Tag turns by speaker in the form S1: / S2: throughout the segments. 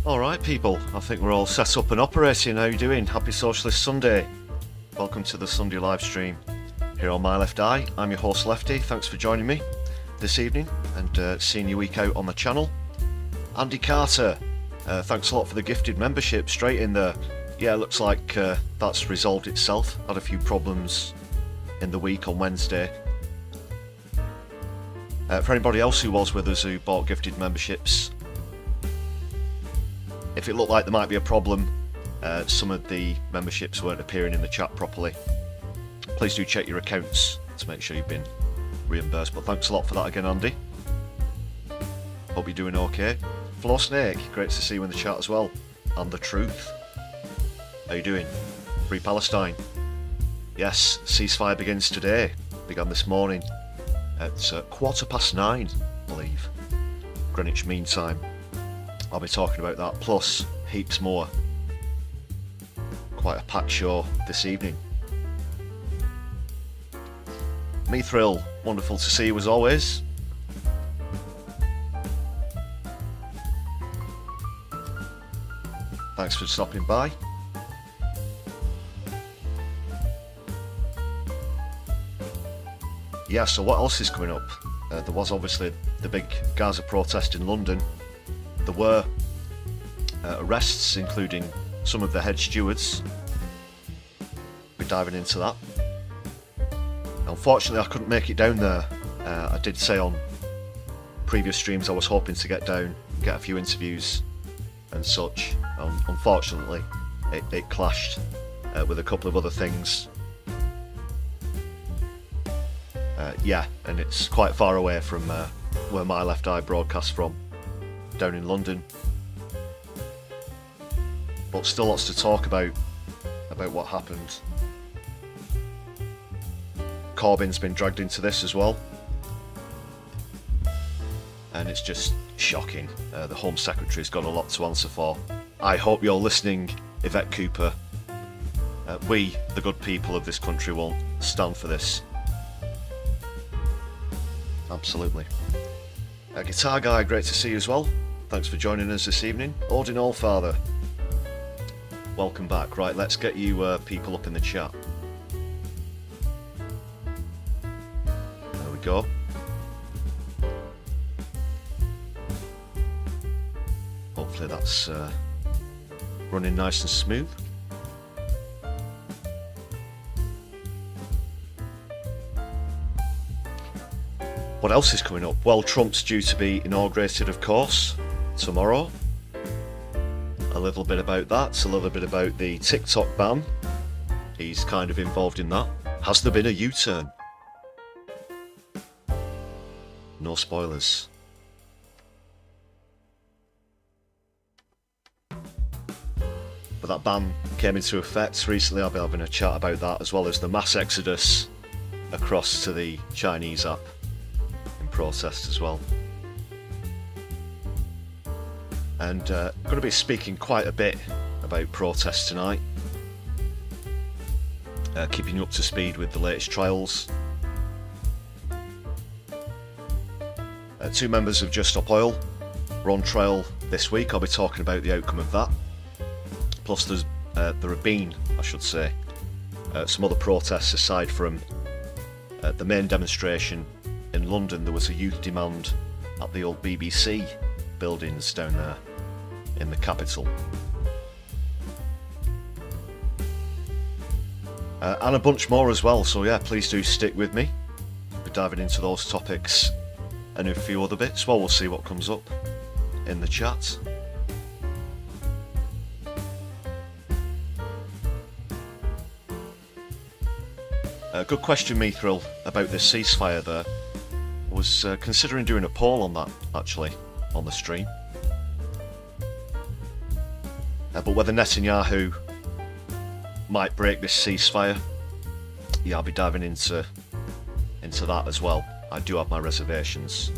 S1: Alright people, I think we're all set up and operating. How you doing? Happy Socialist Sunday. Welcome to the Sunday live stream here on My Left Eye. I'm your host Lefty, thanks for joining me this evening and seeing your week out on the channel. Andy Carter, thanks a lot for the gifted membership, straight in there. Yeah, looks like that's resolved itself. Had a few problems in the week on Wednesday. For anybody else who was with us who bought gifted memberships, if it looked like there might be a problem, some of the memberships weren't appearing in the chat properly, please do check your accounts to make sure you've been reimbursed. But thanks a lot for that again, Andy. Hope you're doing okay. Floor Snake, great to see you in the chat as well. And The Truth, how you doing? Free Palestine. Yes, ceasefire begins today. Began this morning at 9:15, I believe, Greenwich Mean Time. I'll be talking about that, plus heaps more. Quite a packed show this evening. Mithril, wonderful to see you as always. Thanks for stopping by. Yeah, so what else is coming up? There was obviously the big Gaza protest in London. There were arrests, including some of the head stewards. We're diving into that. Unfortunately, I couldn't make it down there. I did say on previous streams I was hoping to get down, get a few interviews and such. Unfortunately, it clashed with a couple of other things. Yeah, and it's quite far away from where My Left Eye broadcasts from, down in London. But still lots to talk about what happened. Corbyn's been dragged into this as well. And it's just shocking. The Home Secretary's got a lot to answer for. I hope you're listening, Yvette Cooper. We, the good people of this country, won't stand for this. Absolutely. Guitar Guy, great to see you as well. Thanks for joining us this evening. Odin Allfather, welcome back. Right, let's get you people up in the chat. There we go. Hopefully that's running nice and smooth. What else is coming up? Well, Trump's due to be inaugurated, of course, tomorrow. A little bit about that, a little bit about the TikTok ban. He's kind of involved in that. Has there been a U-turn? No spoilers. But that ban came into effect recently. I'll be having a chat about that, as well as the mass exodus across to the Chinese app in protest as well. And I'm going to be speaking quite a bit about protests tonight, keeping you up to speed with the latest trials. Two members of Just Stop Oil were on trial this week. I'll be talking about the outcome of that. Plus there have been, I should say, some other protests aside from the main demonstration in London. There was a youth demand at the old BBC buildings down there in the capital. And a bunch more as well, so yeah, please do stick with me. We're diving into those topics and a few other bits. Well, we'll see what comes up in the chat. Good question, Mithril, about this ceasefire there. I was considering doing a poll on that, actually, on the stream. But whether Netanyahu might break this ceasefire, yeah, I'll be diving into that as well. I do have my reservations.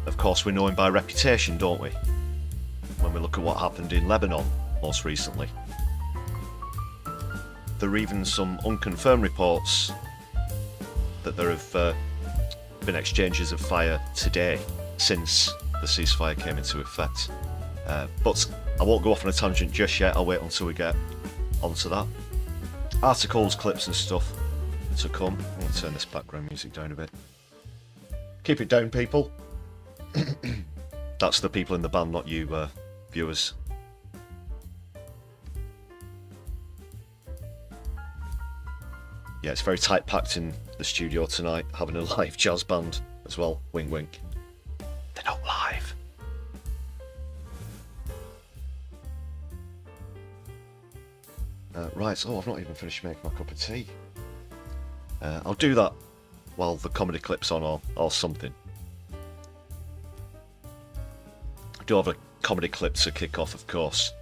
S1: Of course, we know him by reputation, don't we? When we look at what happened in Lebanon most recently. There are even some unconfirmed reports that there have been exchanges of fire today since the ceasefire came into effect. But I won't go off on a tangent just yet. I'll wait until we get onto that. Articles, clips and stuff to come. I'm going to turn this background music down a bit. Keep it down, people. That's the people in the band, not you, viewers. Yeah, it's very tight packed in the studio tonight, having a live jazz band as well. Wink wink. They're not live. Right, oh, I've not even finished making my cup of tea. I'll do that while the comedy clip's on or something. I do have a comedy clip to kick off, of course.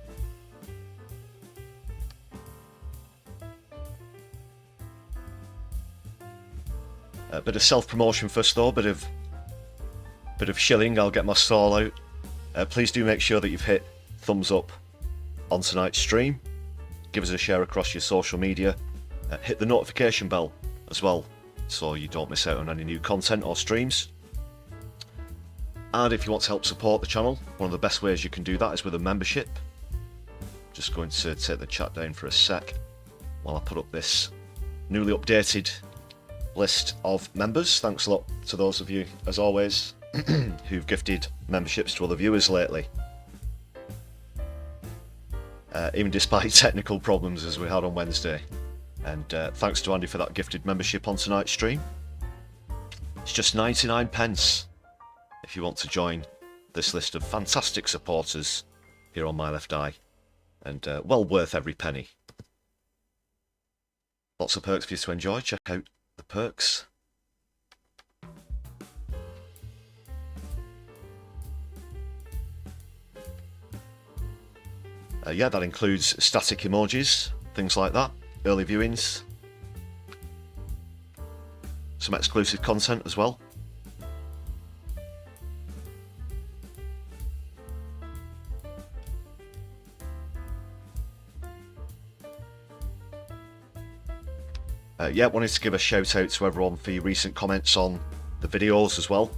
S1: A bit of self-promotion first though, bit of shilling. I'll get my stall out. Please do make sure that you've hit thumbs up on tonight's stream. Give us a share across your social media. Hit the notification bell as well, so you don't miss out on any new content or streams. And if you want to help support the channel, one of the best ways you can do that is with a membership. Just going to take the chat down for a sec while I put up this newly updated list of members. Thanks a lot to those of you, as always, who've gifted memberships to other viewers lately. Even despite technical problems as we had on Wednesday. And thanks to Andy for that gifted membership on tonight's stream. It's just 99 pence if you want to join this list of fantastic supporters here on My Left Eye. And well worth every penny. Lots of perks for you to enjoy. Check out the perks. Yeah, that includes static emojis, things like that, early viewings, some exclusive content as well. Yeah, wanted to give a shout out to everyone for your recent comments on the videos as well.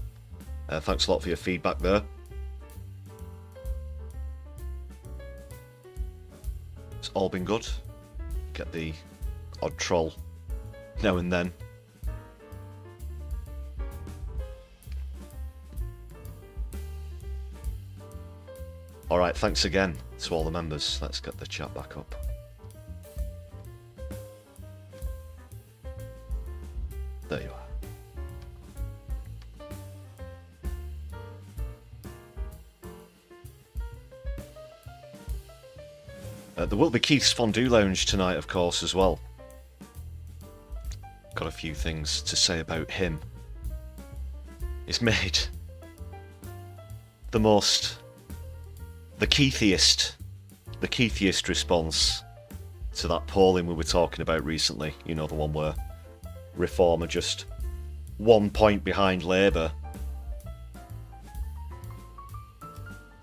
S1: Thanks a lot for your feedback there. It's all been good. Get the odd troll now and then. Alright, thanks again to all the members. Let's get the chat back up. There you are. There will be Keith's Fondue Lounge tonight, of course, as well. Got a few things to say about him. He's made the Keithiest response to that polling we were talking about recently. You know, the one where Reform are just 1 point behind Labour.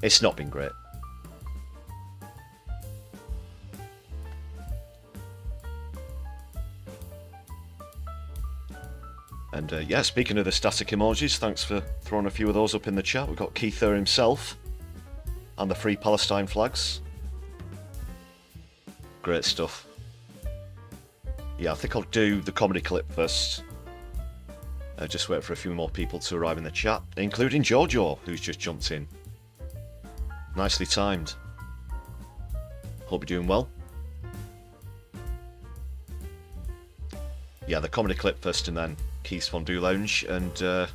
S1: It's not been great. And yeah, speaking of the static emojis, thanks for throwing a few of those up in the chat. We've got Keith there himself and the Free Palestine flags. Great stuff. Yeah, I think I'll do the comedy clip first. Just wait for a few more people to arrive in the chat, including Jojo, who's just jumped in. Nicely timed. Hope you're doing well. Yeah, the comedy clip first and then Keith's Fondue Lounge and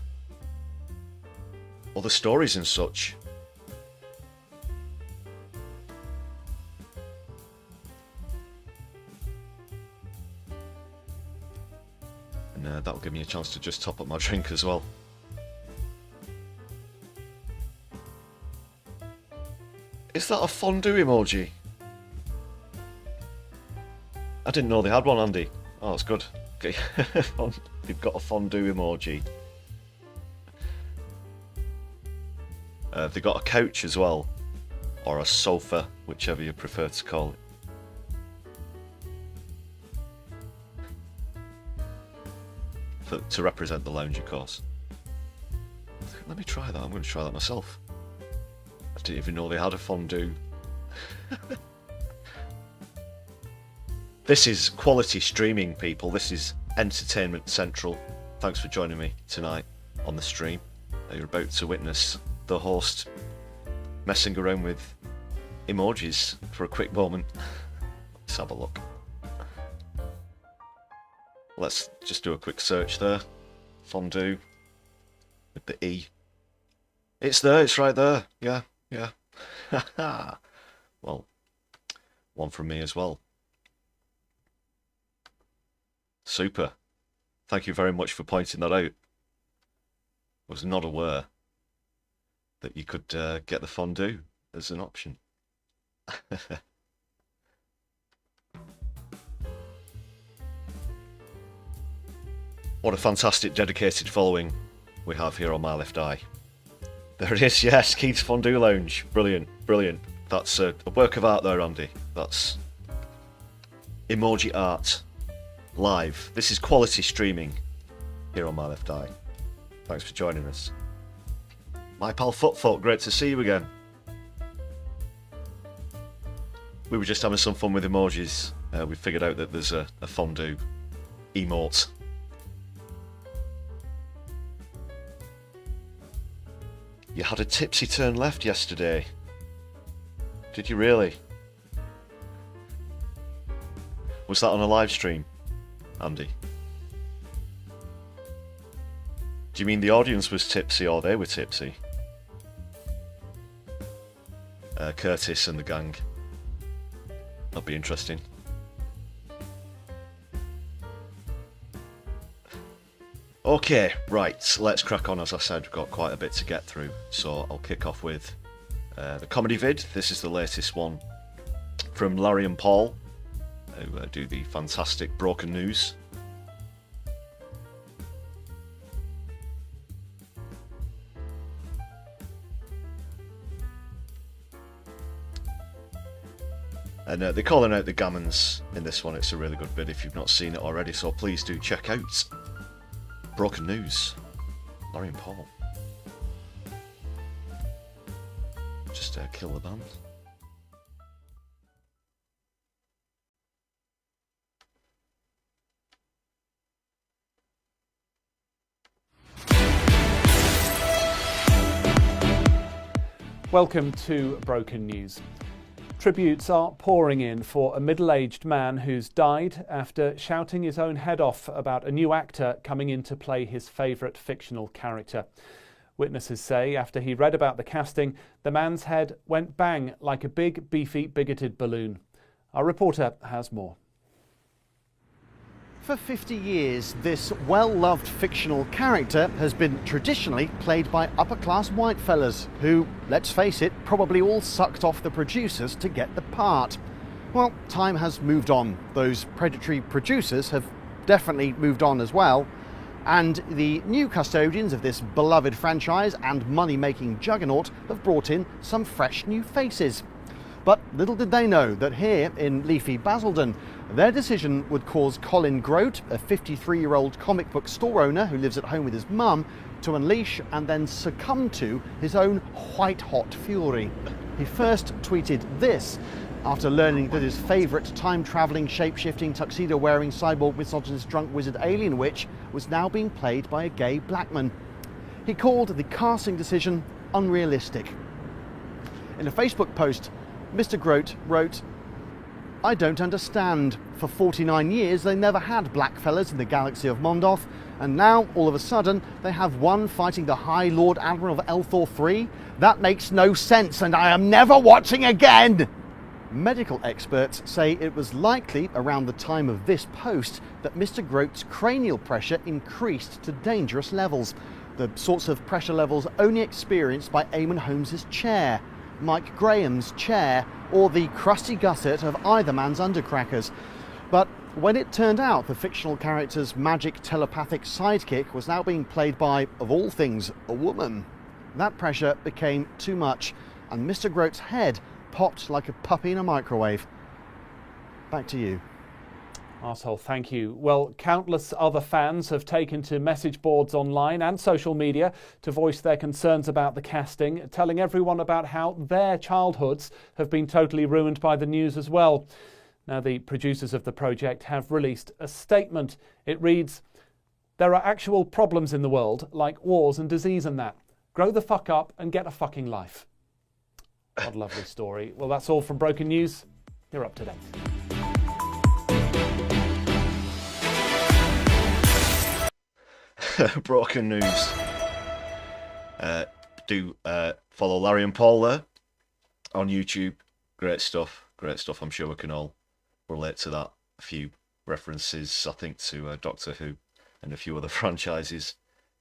S1: other stories and such. And that'll give me a chance to just top up my drink as well. Is that a fondue emoji? I didn't know they had one, Andy. Oh, it's good. Okay. They've got a fondue emoji. They've got a couch as well. Or a sofa, whichever you prefer to call it. To represent the lounge, of course. Let me try that. I'm going to try that myself. I Didn't even know they had a fondue. This is quality streaming, people. This is Entertainment Central. Thanks for joining me tonight on the stream. You're about to witness the host messing around with emojis for a quick moment. Let's have a look. Let's just do a quick search there. Fondue with the E. It's there, it's right there. Yeah, yeah. Well, one from me as well. Super. Thank you very much for pointing that out. I was not aware that you could get the fondue as an option. What a fantastic dedicated following we have here on my left eye. There it is, yes, Keith's Fondue Lounge. Brilliant, brilliant. That's a work of art there, Andy. That's emoji art. Live. This is quality streaming here on my left eye. Thanks for joining us. My pal Footfolk, great to see you again. We were just having some fun with emojis. We figured out that there's a fondue emote. You had a tipsy turn left yesterday. Did you really? Was that on a live stream, Andy? Do you mean the audience was tipsy or they were tipsy? Curtis and the gang. That'd be interesting. Okay, right, let's crack on. As I said, we've got quite a bit to get through, so I'll kick off with the comedy vid. This is the latest one from Larry and Paul, who do the fantastic Broken News. And they're calling out the gammons in this one. It's a really good vid if you've not seen it already, so please do check out Broken News, Larry and Paul. Just kill the band.
S2: Welcome to Broken News. Tributes are pouring in for a middle-aged man who's died after shouting his own head off about a new actor coming in to play his favourite fictional character. Witnesses say after he read about the casting, the man's head went bang like a big, beefy, bigoted balloon. Our reporter has more.
S3: For 50 years, this well-loved fictional character has been traditionally played by upper-class white fellas who, let's face it, probably all sucked off the producers to get the part. Well, time has moved on. Those predatory producers have definitely moved on as well. And the new custodians of this beloved franchise and money-making juggernaut have brought in some fresh new faces. But little did they know that here in leafy Basildon, their decision would cause Colin Grote, a 53-year-old comic book store owner who lives at home with his mum, to unleash and then succumb to his own white-hot fury. He first tweeted this after learning that his favourite time-travelling, shape-shifting, tuxedo-wearing, cyborg, misogynist, drunk wizard alien witch was now being played by a gay black man. He called the casting decision unrealistic. In a Facebook post, Mr. Grote wrote, "I don't understand. For 49 years they never had blackfellas in the galaxy of Mondoth, and now all of a sudden they have one fighting the High Lord Admiral of Elthor 3? That makes no sense, and I am never watching again!" Medical experts say it was likely around the time of this post that Mr. Grote's cranial pressure increased to dangerous levels, the sorts of pressure levels only experienced by Eamon Holmes's chair, Mike Graham's chair, or the crusty gusset of either man's undercrackers. But when it turned out the fictional character's magic telepathic sidekick was now being played by, of all things, a woman, that pressure became too much, and Mr. Grote's head popped like a puppy in a microwave. Back to you.
S2: Arsehole, thank you. Well, countless other fans have taken to message boards online and social media to voice their concerns about the casting, telling everyone about how their childhoods have been totally ruined by the news as well. Now, the producers of the project have released a statement. It reads, "There are actual problems in the world, like wars and disease and that. Grow the fuck up and get a fucking life." What a lovely story. Well, that's all from Broken News. You're up to date.
S1: Broken news. Do follow Larry and Paul there on YouTube. Great stuff. Great stuff. I'm sure we can all relate to that. A few references, I think, to Doctor Who and a few other franchises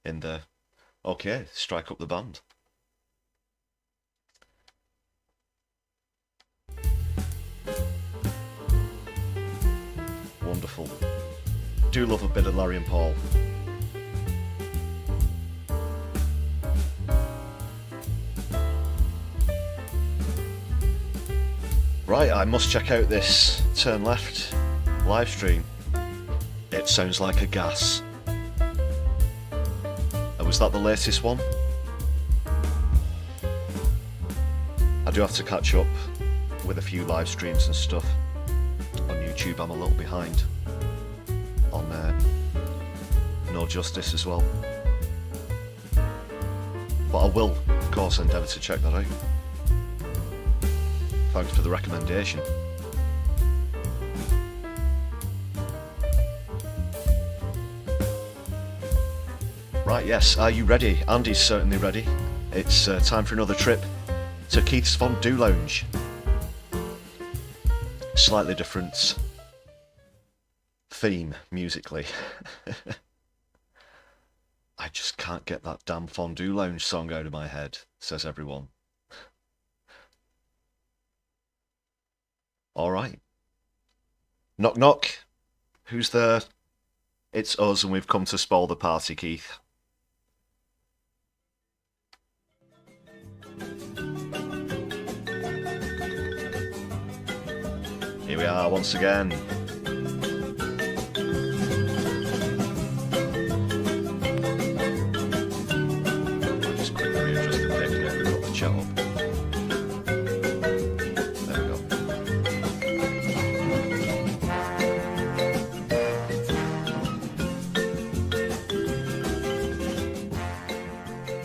S1: in there. Okay, strike up the band. Wonderful. Do love a bit of Larry and Paul. Right, I must check out this Turn Left live stream. It sounds like a gas. Was that the latest one? I do have to catch up with a few live streams and stuff on YouTube. I'm a little behind on No Justice as well. But I will, of course, endeavour to check that out. Thanks for the recommendation. Right, yes, are you ready? Andy's certainly ready. It's time for another trip to Keith's Fondue Lounge. Slightly different theme musically. I just can't get that damn Fondue Lounge song out of my head, says everyone. Alright. Knock knock. Who's there? It's us and we've come to spoil the party, Keith. Here we are once again. Just quickly readjust the pic now we've got the chat up. There we go.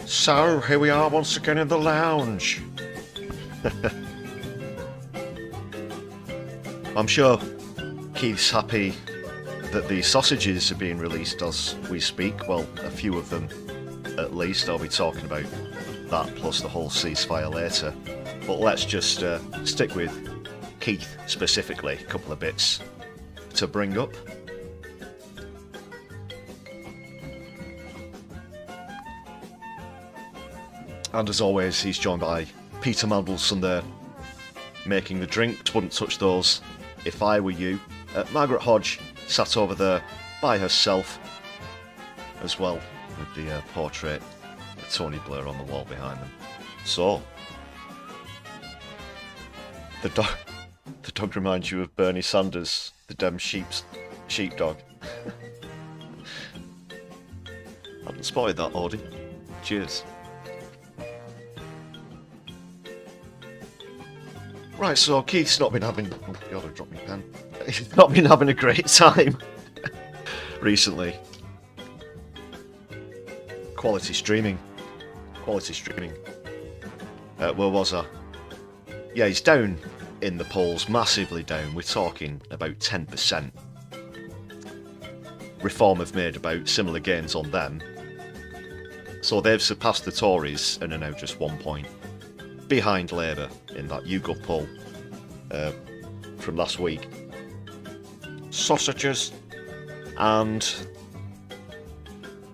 S1: So, here we are once again in the lounge. I'm sure Keith's happy that the sausages are being released as we speak. Well, a few of them at least. I'll be talking about that plus the whole ceasefire later. But let's just stick with Keith specifically. A couple of bits to bring up. And as always, he's joined by Peter Mandelson there, making the drinks. Wouldn't touch those if I were you. Margaret Hodge sat over there by herself as well, with the portrait of Tony Blair on the wall behind them. So, the dog reminds you of Bernie Sanders, the damn sheepdog. I haven't spotted that, Audie. Cheers. Right, so Keith's not been having... Oh God, I dropped my pen. He's not been having a great time recently. Quality streaming. Where was I? Yeah, he's down in the polls, massively down. We're talking about 10%. Reform have made about similar gains on them. So they've surpassed the Tories and are now just 1 point behind Labour in that YouGov poll from last week. Sausages. And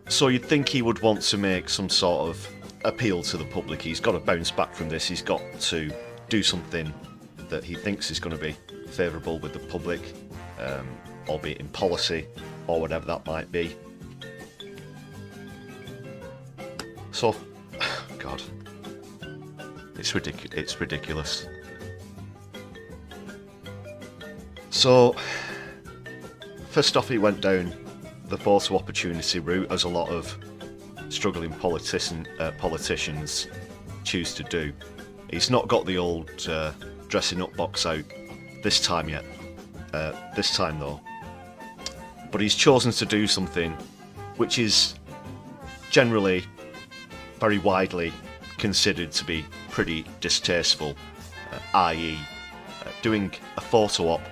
S1: so you'd think he would want to make some sort of appeal to the public. He's got to bounce back from this. He's got to do something that he thinks is going to be favourable with the public, albeit in policy or whatever that might be. So, God, it's ridiculous. So, First off, he went down the photo opportunity route, as a lot of struggling politicians choose to do. He's not got the old dressing up box out this time yet. This time though. But he's chosen to do something which is generally very widely considered to be pretty distasteful, i.e. Doing a photo op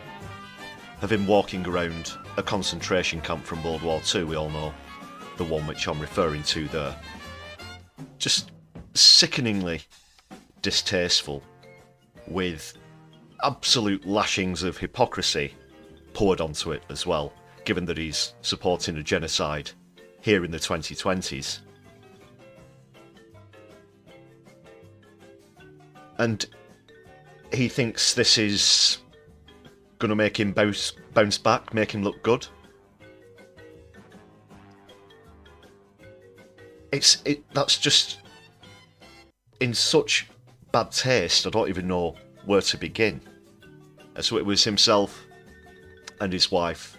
S1: of him walking around a concentration camp from World War II. We all know the one which I'm referring to there. Just sickeningly distasteful, with absolute lashings of hypocrisy poured onto it as well, given that he's supporting a genocide here in the 2020s. And he thinks this is going to make him bounce back, make him look good. That's just in such bad taste, I don't even know where to begin. So it was himself and his wife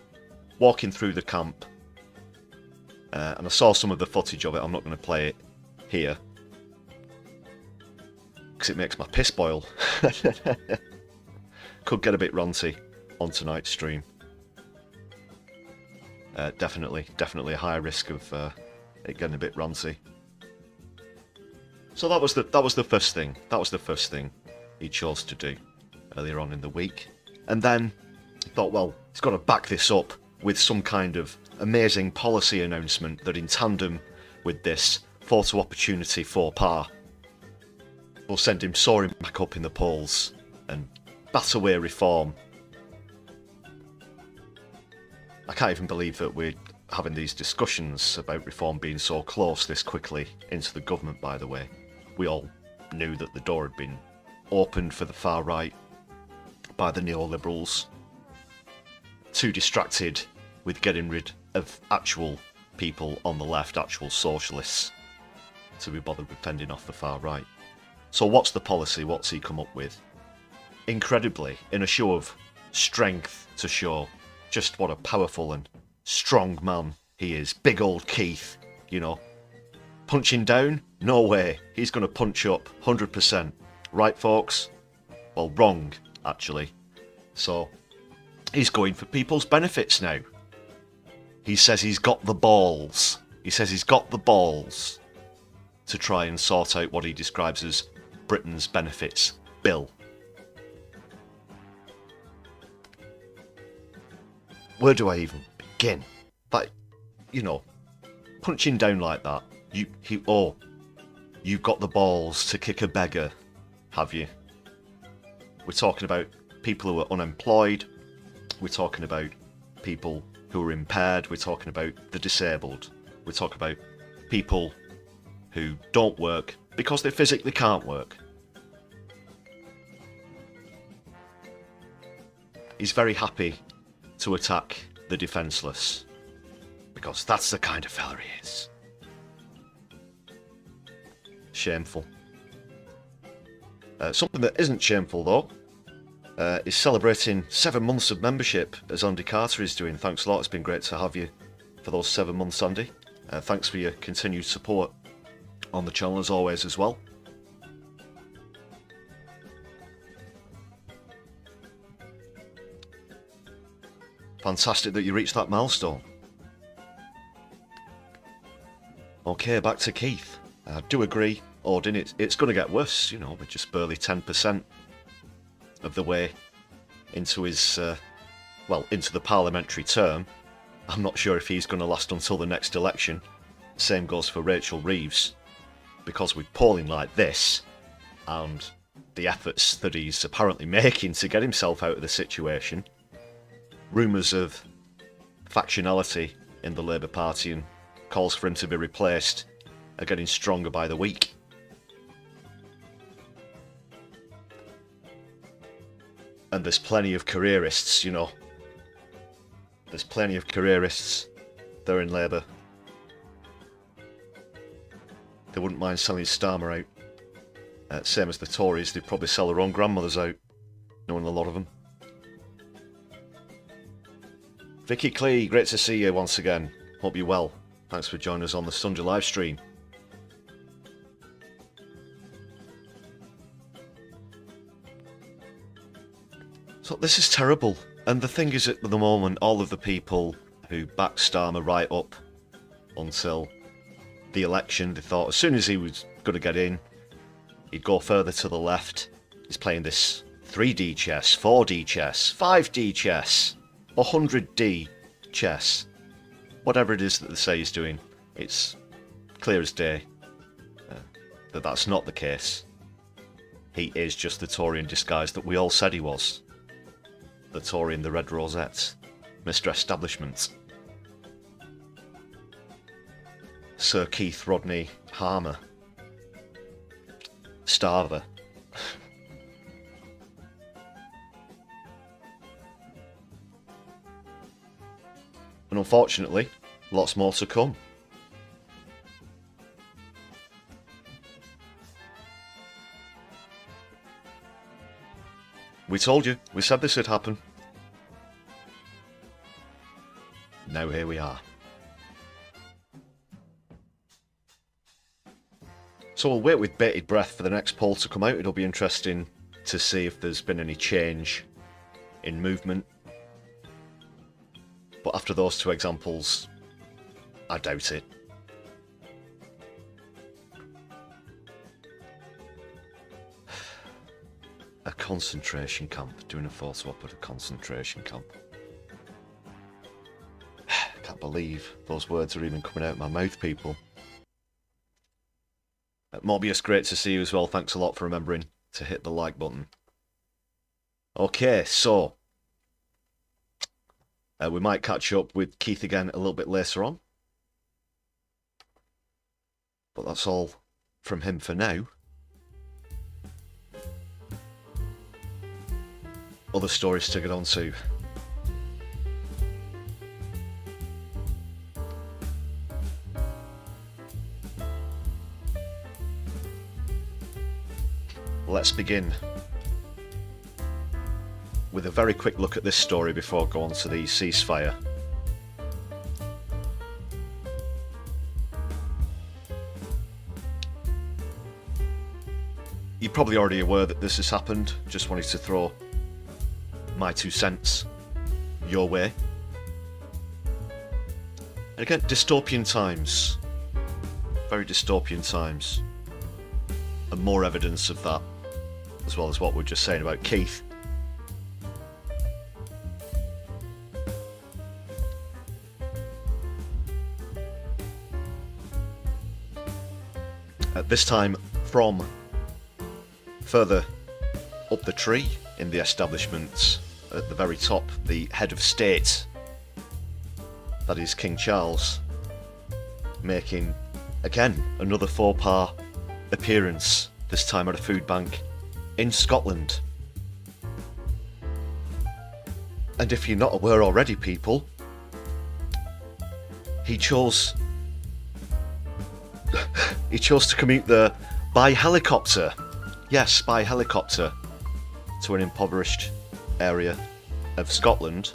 S1: walking through the camp, and I saw some of the footage of it. I'm not going to play it here because it makes my piss boil. Could get a bit ranty on tonight's stream. Definitely a high risk of it getting a bit ranty. So that was the first thing. That was the first thing he chose to do earlier on in the week. And then I thought, well, he's got to back this up with some kind of amazing policy announcement that, in tandem with this photo opportunity faux pas, will send him soaring back up in the polls and bat away reform. I can't even believe that we're having these discussions about reform being so close this quickly into the government, by the way. We all knew that the door had been opened for the far right by the neoliberals. Too distracted with getting rid of actual people on the left, actual socialists, to be bothered with fending off the far right. So what's the policy? What's he come up with? Incredibly, in a show of strength to show just what a powerful and strong man he is. Big old Keith, you know. Punching down? No way. He's going to punch up 100%. Right, folks? Well, wrong, actually. So, he's going for people's benefits now. He says he's got the balls. He says he's got the balls to try and sort out what he describes as Britain's benefits bill. Where do I even begin? That, you know, punching down like that. You've got the balls to kick a beggar, have you? We're talking about people who are unemployed. We're talking about people who are impaired. We're talking about the disabled. We're talking about people who don't work because they physically can't work. He's very happy to attack the defenceless, because that's the kind of fella he is. Shameful. Something that isn't shameful, though, is celebrating 7 months of membership, as Andy Carter is doing. Thanks a lot. It's been great to have you for those 7 months, Andy. Thanks for your continued support on the channel, as always, as well. Fantastic that you reached that milestone. Okay, back to Keith. I do agree, Odin, it's going to get worse. You know, we're just barely 10% of the way into his, into the parliamentary term. I'm not sure if he's going to last until the next election. Same goes for Rachel Reeves, because with polling like this, and the efforts that he's apparently making to get himself out of the situation, rumours of factionality in the Labour Party and calls for him to be replaced are getting stronger by the week. And there's plenty of careerists, you know. There's plenty of careerists. They're in Labour. They wouldn't mind selling Starmer out. Same as the Tories, they'd probably sell their own grandmothers out, knowing a lot of them. Vicky Clee, great to see you once again. Hope you're well. Thanks for joining us on the Fondue live stream. So this is terrible. And the thing is, at the moment, all of the people who backed Starmer right up until the election, they thought as soon as he was going to get in, he'd go further to the left. He's playing this 3D chess, 4D chess, 5D chess, 100D chess. Whatever it is that they say he's doing, it's clear as day that that's not the case. He is just the Tory in disguise that we all said he was. The Tory in the red rosette. Mr. Establishment. Sir Keith Rodney Harmer. Starver. And unfortunately, lots more to come. We told you, we said this would happen. Now here we are. So we'll wait with bated breath for the next poll to come out. It'll be interesting to see if there's been any change in movement. But after those two examples, I doubt it. A concentration camp, doing a photo op at a concentration camp. I can't believe those words are even coming out of my mouth, people. Morbius, great to see you as well. Thanks a lot for remembering to hit the like button. Okay, so we might catch up with Keith again a little bit later on. But that's all from him for now. Other stories to get on to. Let's begin with a very quick look at this story before I go on to the ceasefire. You're probably already aware that this has happened. Just wanted to throw my 2 cents your way. And again, dystopian times. Very dystopian times. And more evidence of that, as well as what we were just saying about Keith. At this time, from further up the tree in the establishment, at the very top, the head of state, that is King Charles, making again another faux pas appearance, this time at a food bank in Scotland. And if you're not aware already, people, he chose to commute there by helicopter. Yes, by helicopter to an impoverished area of Scotland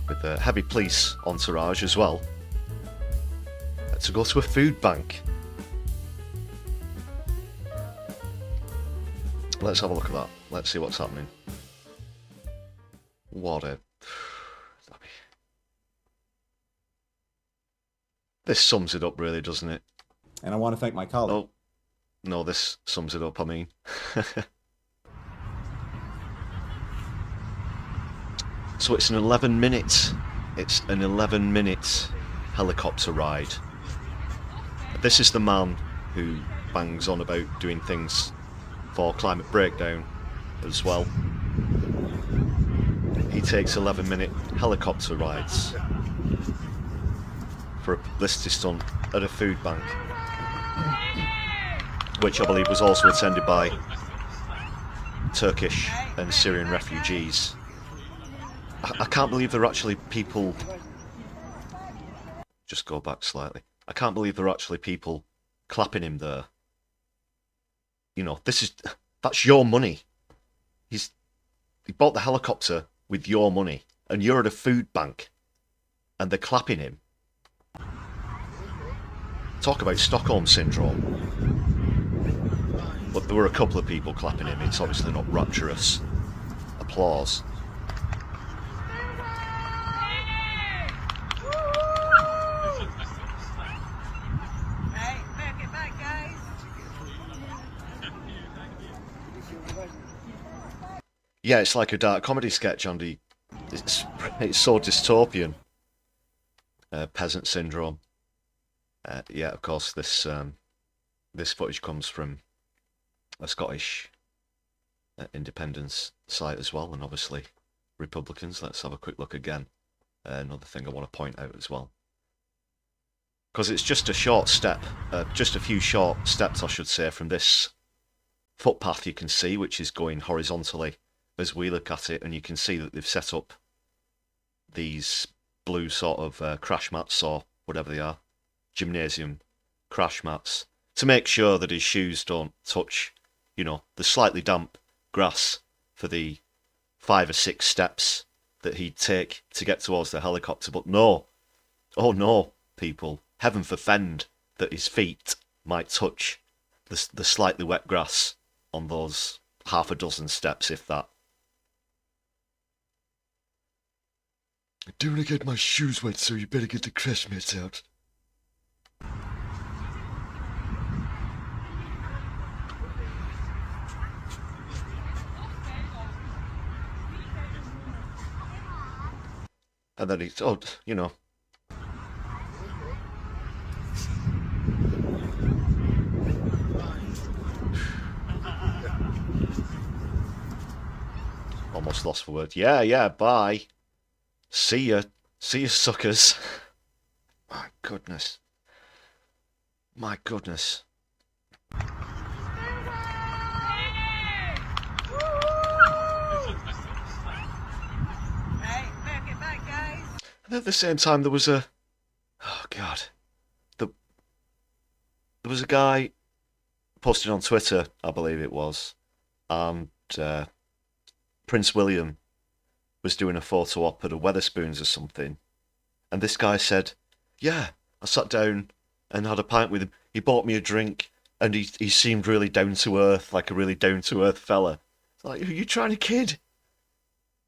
S1: with a heavy police entourage as well, to go to a food bank. Let's have a look at that. Let's see what's happening. What a... This sums it up really, doesn't it?
S4: And I want to thank my colleague.
S1: Oh, no, this sums it up, I mean. So it's an 11-minute... It's an 11-minute helicopter ride. This is the man who bangs on about doing things for climate breakdown as well. He takes 11-minute helicopter rides for a publicity stunt at a food bank, which I believe was also attended by Turkish and Syrian refugees. I can't believe there are actually people... Just go back slightly. I can't believe there are actually people clapping him there. You know, that's your money. He bought the helicopter with your money, and you're at a food bank, and they're clapping him. Talk about Stockholm Syndrome. But there were a couple of people clapping him. It's obviously not rapturous applause. Yeah, it's like a dark comedy sketch, Andy. It's so dystopian. Peasant syndrome. Yeah, of course, this footage comes from a Scottish independence site as well, and obviously Republicans. Let's have a quick look again. Another thing I want to point out as well, because it's just a short step, just a few short steps, I should say, from this footpath you can see, which is going horizontally as we look at it, and you can see that they've set up these blue sort of crash mats, or whatever they are, gymnasium crash mats, to make sure that his shoes don't touch, you know, the slightly damp grass for the 5 or 6 steps that he'd take to get towards the helicopter. But no, oh no, people, heaven forfend that his feet might touch the slightly wet grass on those half a dozen steps, if that. I don't want to get my shoes wet, so you better get the crash mats out. And then he's, oh, you know. Almost lost for words. Yeah, bye. See ya, suckers. My goodness. My goodness. And at the same time, there was a... Oh, God. There was a guy posted on Twitter, I believe it was, and Prince William was doing a photo op at a Wetherspoons or something, and this guy said, yeah, I sat down and had a pint with him. He bought me a drink, and he seemed really down-to-earth, like a really down-to-earth fella. It's like, who are you trying to kid?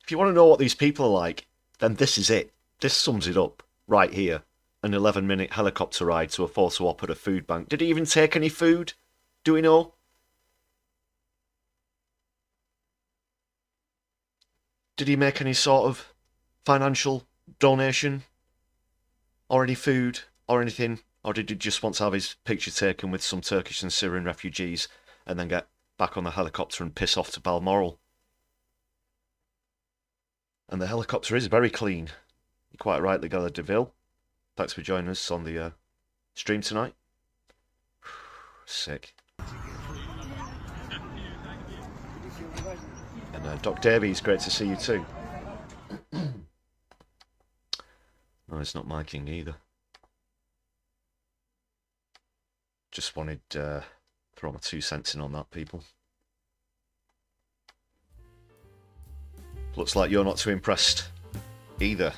S1: If you want to know what these people are like, then this is it. This sums it up right here. An 11-minute helicopter ride to a photo op at a food bank. Did he even take any food? Do we know? Did he make any sort of financial donation? Or any food? Or anything? Or did he just want to have his picture taken with some Turkish and Syrian refugees and then get back on the helicopter and piss off to Balmoral? And the helicopter is very clean. You're quite right, Ligala DeVille. Thanks for joining us on the stream tonight. Sick. And Doc Davies, great to see you too. No, it's not miking either. Just wanted to throw my 2 cents in on that, people. Looks like you're not too impressed either.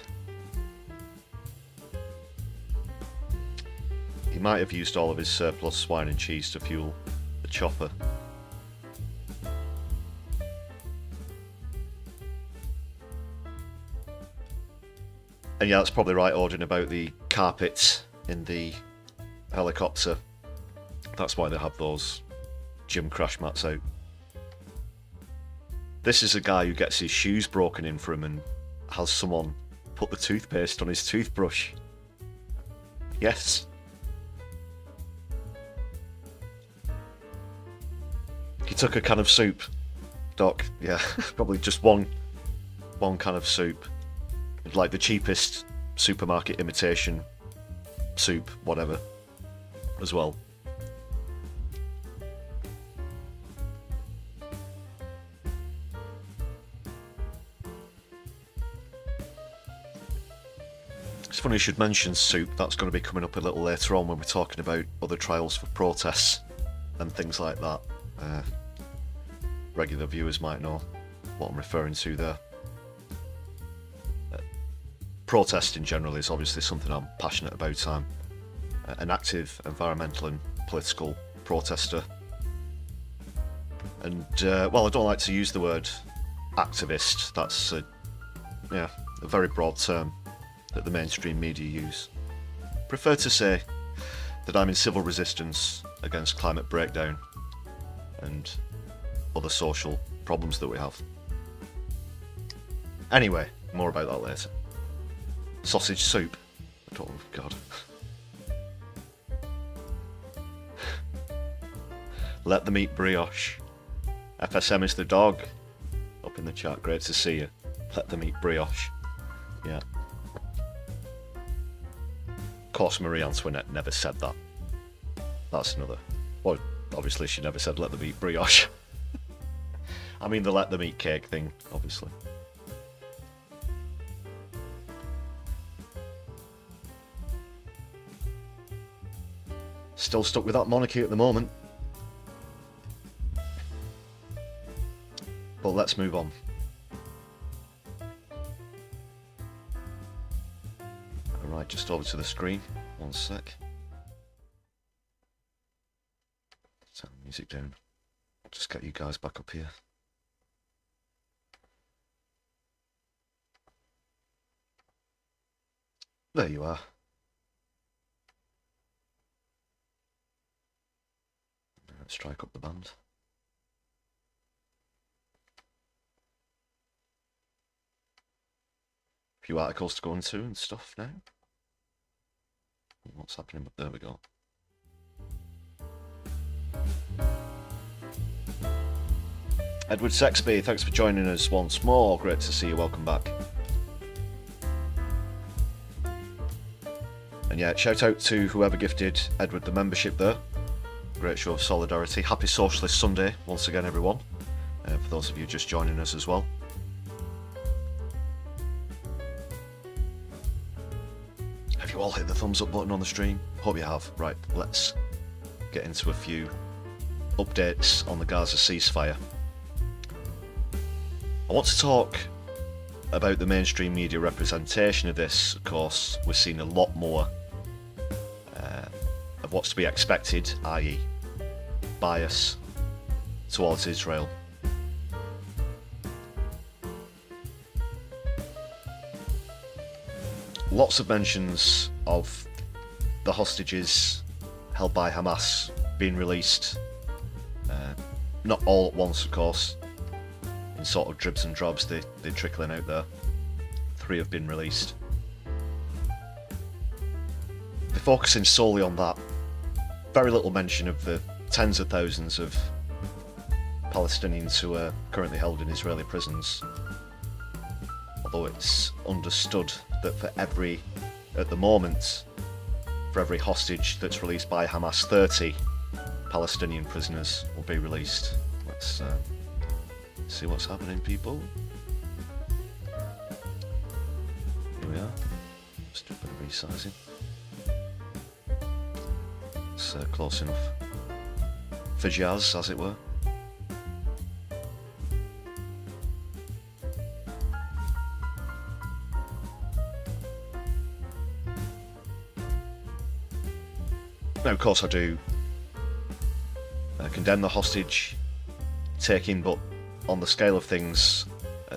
S1: He might have used all of his surplus wine and cheese to fuel the chopper. And yeah, that's probably right, Audrey, about the carpets in the helicopter. That's why they have those gym crash mats out. This is a guy who gets his shoes broken in for him and has someone put the toothpaste on his toothbrush. Yes. He took a can of soup, Doc. Yeah, probably just one can of soup. Like the cheapest supermarket imitation soup, whatever, as well. It's funny you should mention soup. That's going to be coming up a little later on when we're talking about other trials for protests and things like that. Regular viewers might know what I'm referring to there. protest in general is obviously something I'm passionate about. I'm an active environmental and political protester. And, well, I don't like to use the word activist. That's a very broad term that the mainstream media use. Prefer to say that I'm in civil resistance against climate breakdown and other social problems that we have. Anyway, more about that later. Sausage soup. Oh god. Let them eat brioche. FSM is the dog. Up in the chat, great to see you. Let them eat brioche. Yeah. Of course, Marie Antoinette never said that. That's another. Well, obviously she never said let them eat brioche. I mean the let them eat cake thing, obviously. Still stuck with that monarchy at the moment. But let's move on. Alright, just over to the screen. One sec. Turn the music down. Just get you guys back up here. There you are. Let's strike up the band. A few articles to go into and stuff now. What's happening? There we go. Edward Sexby, thanks for joining us once more. Great to see you. Welcome back. And yeah, shout out to whoever gifted Edward the membership there. Great show of solidarity. Happy Socialist Sunday once again, everyone. For those of you just joining us as well. Have you all hit the thumbs up button on the stream? Hope you have. Right, let's get into a few updates on the Gaza ceasefire. I want to talk about the mainstream media representation of this. Of course, we're seeing a lot more of what's to be expected, i.e. bias towards Israel. Lots of mentions of the hostages held by Hamas being released. Not all at once, of course. In sort of dribs and drabs, they're trickling out there. 3 have been released. They're focusing solely on that. Very little mention of the tens of thousands of Palestinians who are currently held in Israeli prisons. Although it's understood that at the moment, for every hostage that's released by Hamas, 30 Palestinian prisoners will be released. Let's see what's happening, people. Here we are. Just do a bit of resizing. It's close enough for jazz, as it were. Now, of course, I do condemn the hostage taking, but on the scale of things,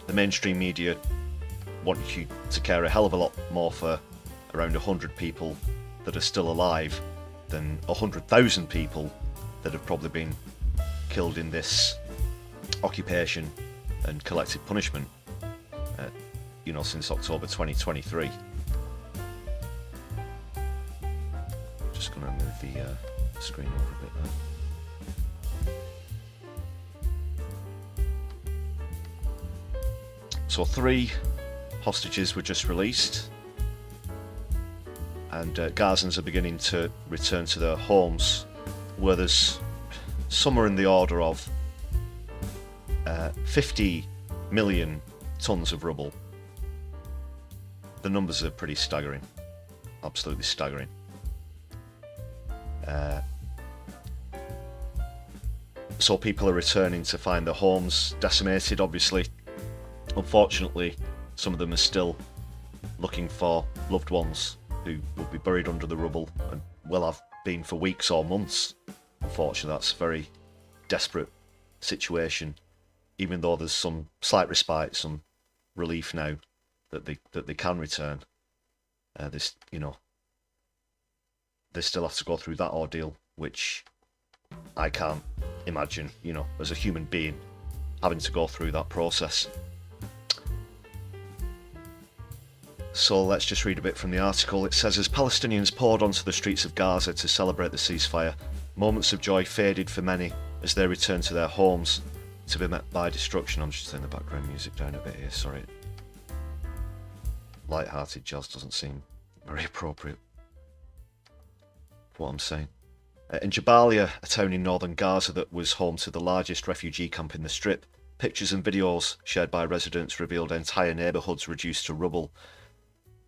S1: the mainstream media want you to care a hell of a lot more for around 100 people that are still alive than 100,000 people that have probably been killed in this occupation and collective punishment, since October 2023. Just going to move the screen over a bit there. So 3 hostages were just released, and Gazans are beginning to return to their homes, where there's somewhere in the order of 50 million tons of rubble. The numbers are pretty staggering, absolutely staggering. So people are returning to find their homes decimated, obviously. Unfortunately, some of them are still looking for loved ones who will be buried under the rubble and will have been for weeks or months. Unfortunately, that's a very desperate situation, even though there's some slight respite, some relief now that they can return. This, you know, they still have to go through that ordeal, which I can't imagine, you know, as a human being, having to go through that process. So let's just read a bit from the article. It says, as Palestinians poured onto the streets of Gaza to celebrate the ceasefire, moments of joy faded for many as they returned to their homes to be met by destruction. I'm just turning the background music down a bit here, sorry. Light-hearted jazz doesn't seem very appropriate for what I'm saying. In Jabalia, a town in northern Gaza that was home to the largest refugee camp in the Strip, pictures and videos shared by residents revealed entire neighbourhoods reduced to rubble.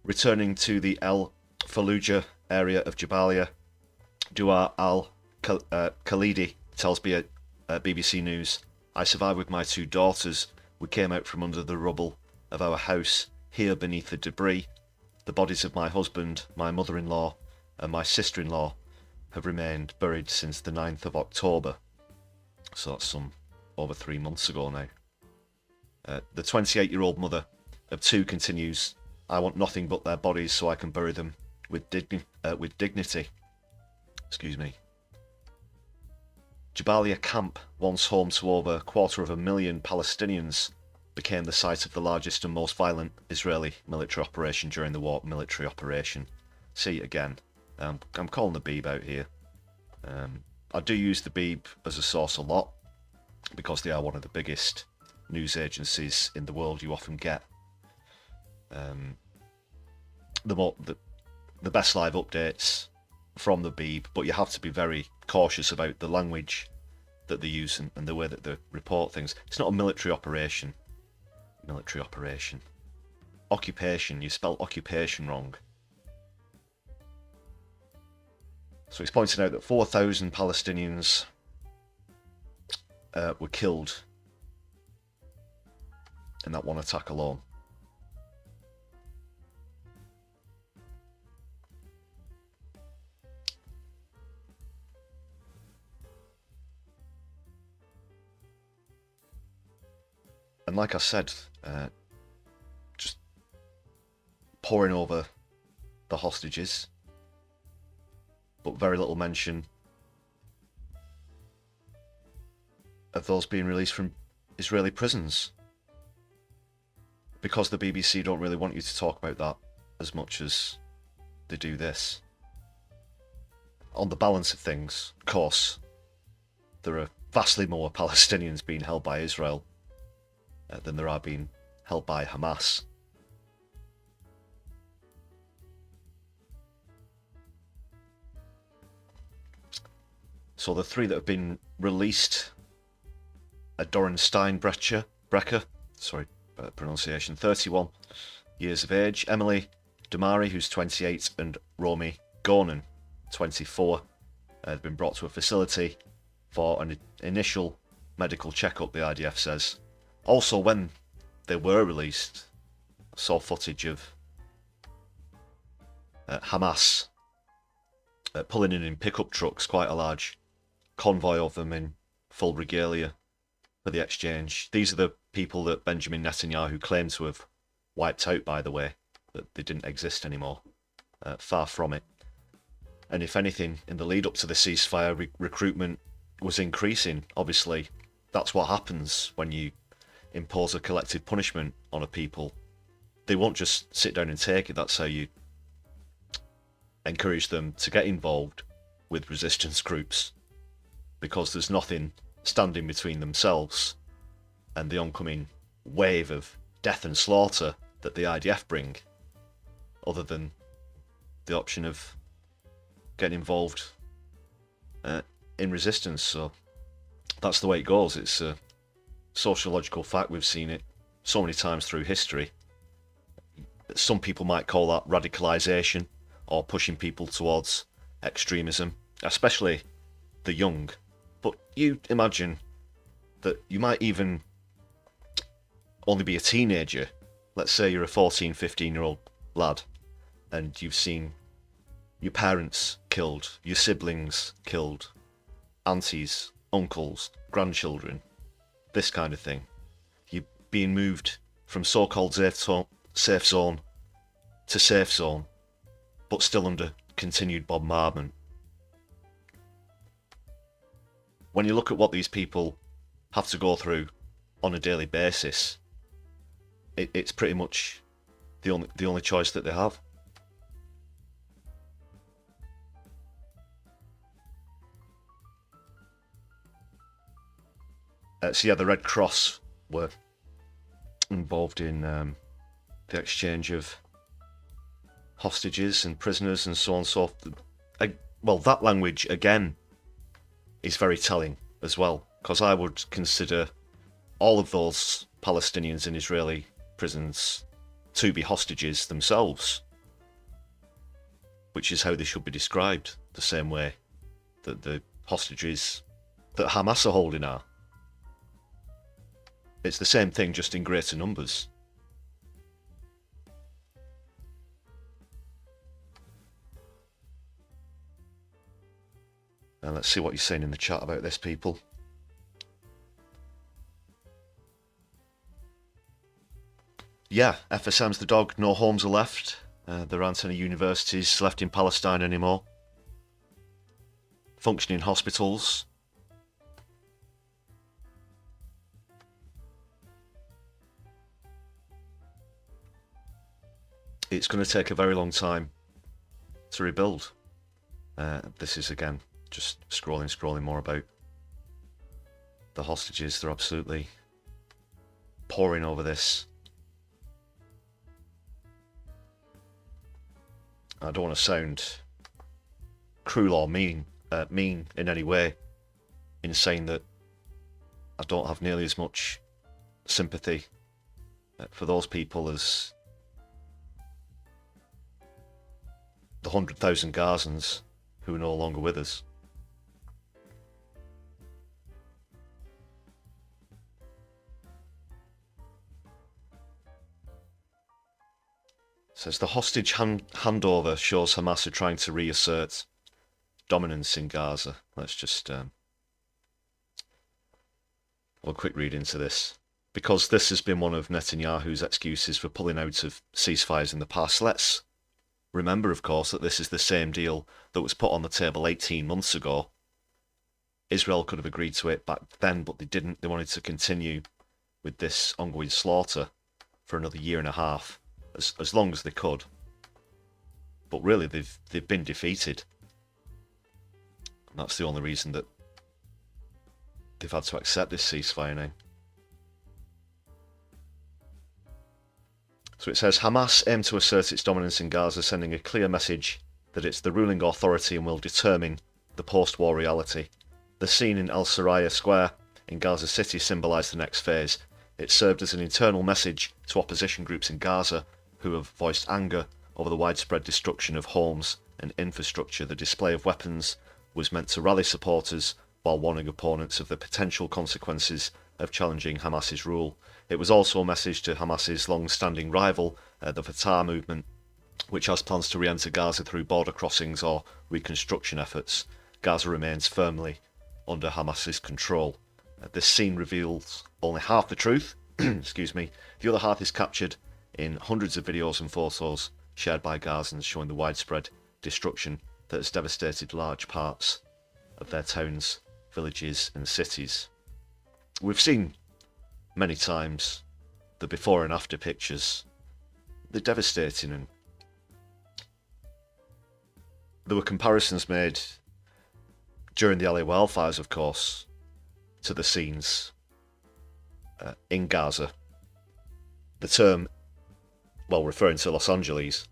S1: Returning to the El Fallujah area of Jabalia, Dua al-Khalidi tells BBC News, I survived with my 2 daughters. We came out from under the rubble of our house, here beneath the debris. The bodies of my husband, my mother-in-law and my sister-in-law have remained buried since the 9th of October. So that's some over 3 months ago now. The 28-year-old mother of 2 continues, I want nothing but their bodies so I can bury them with dignity. Excuse me. Jabalia camp, once home to over 250,000 Palestinians, became the site of the largest and most violent Israeli military operation during the war. Military operation. See it again. I'm calling the Beeb out here. I do use the Beeb as a source a lot because they are one of the biggest news agencies in the world. You often get the best live updates from the Beeb, but you have to be very cautious about the language that they use and the way that they report things. It's not a military operation. Military operation. Occupation. You spell occupation wrong. So it's pointing out that 4,000 Palestinians were killed in that one attack alone. And like I said, just pouring over the hostages, but very little mention of those being released from Israeli prisons. Because the BBC don't really want you to talk about that as much as they do this. On the balance of things, of course, there are vastly more Palestinians being held by Israel than there are being held by Hamas. So the 3 that have been released are Doran Steinbrecher, pronunciation, 31 years of age, Emily Damari, who's 28, and Romy Gornan, 24. They've been brought to a facility for an initial medical checkup, the IDF says. Also, when they were released, I saw footage of Hamas pulling in pickup trucks, quite a large convoy of them in full regalia for the exchange. These are the people that Benjamin Netanyahu claimed to have wiped out, by the way, that they didn't exist anymore. Far from it. And if anything, in the lead up to the ceasefire, recruitment was increasing. Obviously, that's what happens when you impose a collective punishment on a people. They won't just sit down and take it. That's how you encourage them to get involved with resistance groups, because there's nothing standing between themselves and the oncoming wave of death and slaughter that the IDF bring, other than the option of getting involved in resistance. So that's the way it goes. It's a sociological fact. We've seen it so many times through history. Some people might call that radicalization or pushing people towards extremism, especially the young. But you imagine that you might even only be a teenager. Let's say you're a 14, 15-year-old lad, and you've seen your parents killed, your siblings killed, aunties, uncles, grandchildren, this kind of thing. You're being moved from so-called safe zone to safe zone, but still under continued bombardment. When you look at what these people have to go through on a daily basis, it's pretty much the only choice that they have. So yeah, the Red Cross were involved in the exchange of hostages and prisoners and so on and so forth. Well, that language again is very telling as well, because I would consider all of those Palestinians in Israeli prisons to be hostages themselves, which is how they should be described, the same way that the hostages that Hamas are holding are. It's the same thing, just in greater numbers. And let's see what you're saying in the chat about this, people. Yeah, FSM's the dog, no homes are left. There aren't any universities left in Palestine anymore. Functioning hospitals. It's going to take a very long time to rebuild. This is, again, just scrolling more about the hostages. They're absolutely poring over this. I don't want to sound cruel or mean in any way in saying that I don't have nearly as much sympathy for those people as the 100,000 Gazans who are no longer with us. Says the hostage handover shows Hamas are trying to reassert dominance in Gaza. Let's just have a quick read into this. Because this has been one of Netanyahu's excuses for pulling out of ceasefires in the past. Let's remember, of course, that this is the same deal that was put on the table 18 months ago. Israel could have agreed to it back then, but they didn't. They wanted to continue with this ongoing slaughter for another year and a half. As long as they could, but really they've been defeated. And that's the only reason that they've had to accept this ceasefire now. So it says Hamas aim to assert its dominance in Gaza, sending a clear message that it's the ruling authority and will determine the post-war reality. The scene in El Saraya Square in Gaza City symbolised the next phase. It served as an internal message to opposition groups in Gaza who have voiced anger over the widespread destruction of homes and infrastructure. The display of weapons was meant to rally supporters while warning opponents of the potential consequences of challenging Hamas's rule. It was also a message to Hamas's long-standing rival, the Fatah movement, which has plans to re-enter Gaza through border crossings or reconstruction efforts. Gaza remains firmly under Hamas's control. This scene reveals only half the truth. Excuse me. The other half is captured in hundreds of videos and photos shared by Gazans showing the widespread destruction that has devastated large parts of their towns, villages and cities. We've seen many times the before and after pictures. They're devastating, and there were comparisons made during the LA wildfires, of course, to the scenes in Gaza. The term, well, referring to Los Angeles,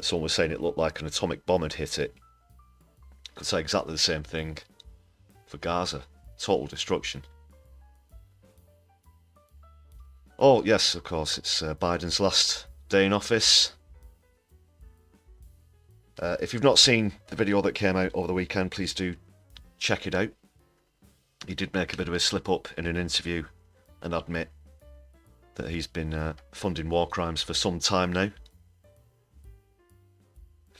S1: someone was saying it looked like an atomic bomb had hit it. Could say exactly the same thing for Gaza. Total destruction. Oh, yes, of course, it's Biden's last day in office. If you've not seen the video that came out over the weekend, please do check it out. He did make a bit of a slip-up in an interview and admit that he's been funding war crimes for some time now.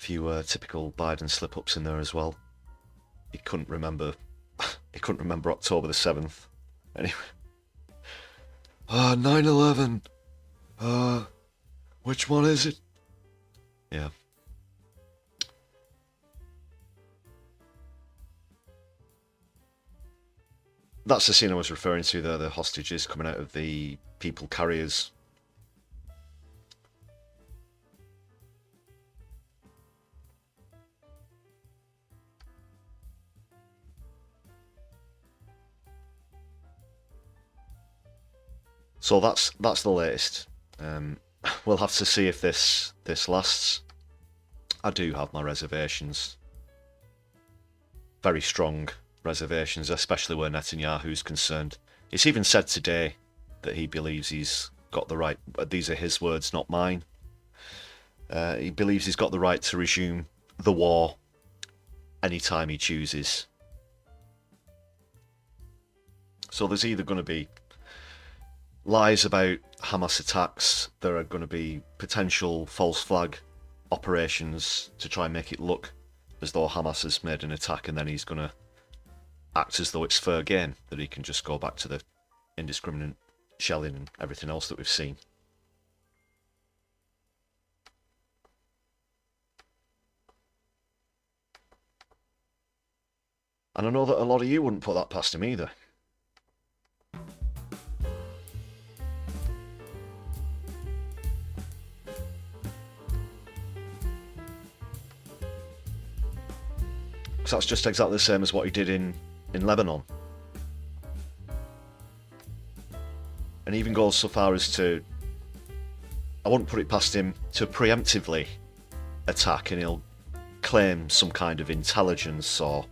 S1: few typical Biden slip-ups in there as well. He couldn't remember. He couldn't remember October the 7th. Anyway. 9/11. Which one is it? Yeah. That's the scene I was referring to there, the hostages coming out of the people carriers. So that's the latest. We'll have to see if this lasts. I do have my reservations. Very strong reservations, especially where Netanyahu's concerned. It's even said today that he believes he's got the right, these are his words, not mine. He believes he's got the right to resume the war anytime he chooses. So there's either going to be lies about Hamas attacks, there are going to be potential false flag operations to try and make it look as though Hamas has made an attack, and then he's going to act as though it's fair game, that he can just go back to the indiscriminate shelling and everything else that we've seen. And I know that a lot of you wouldn't put that past him either. Because that's just exactly the same as what he did in Lebanon. And he even goes so far as to, I wouldn't put it past him to preemptively attack, and he'll claim some kind of intelligence or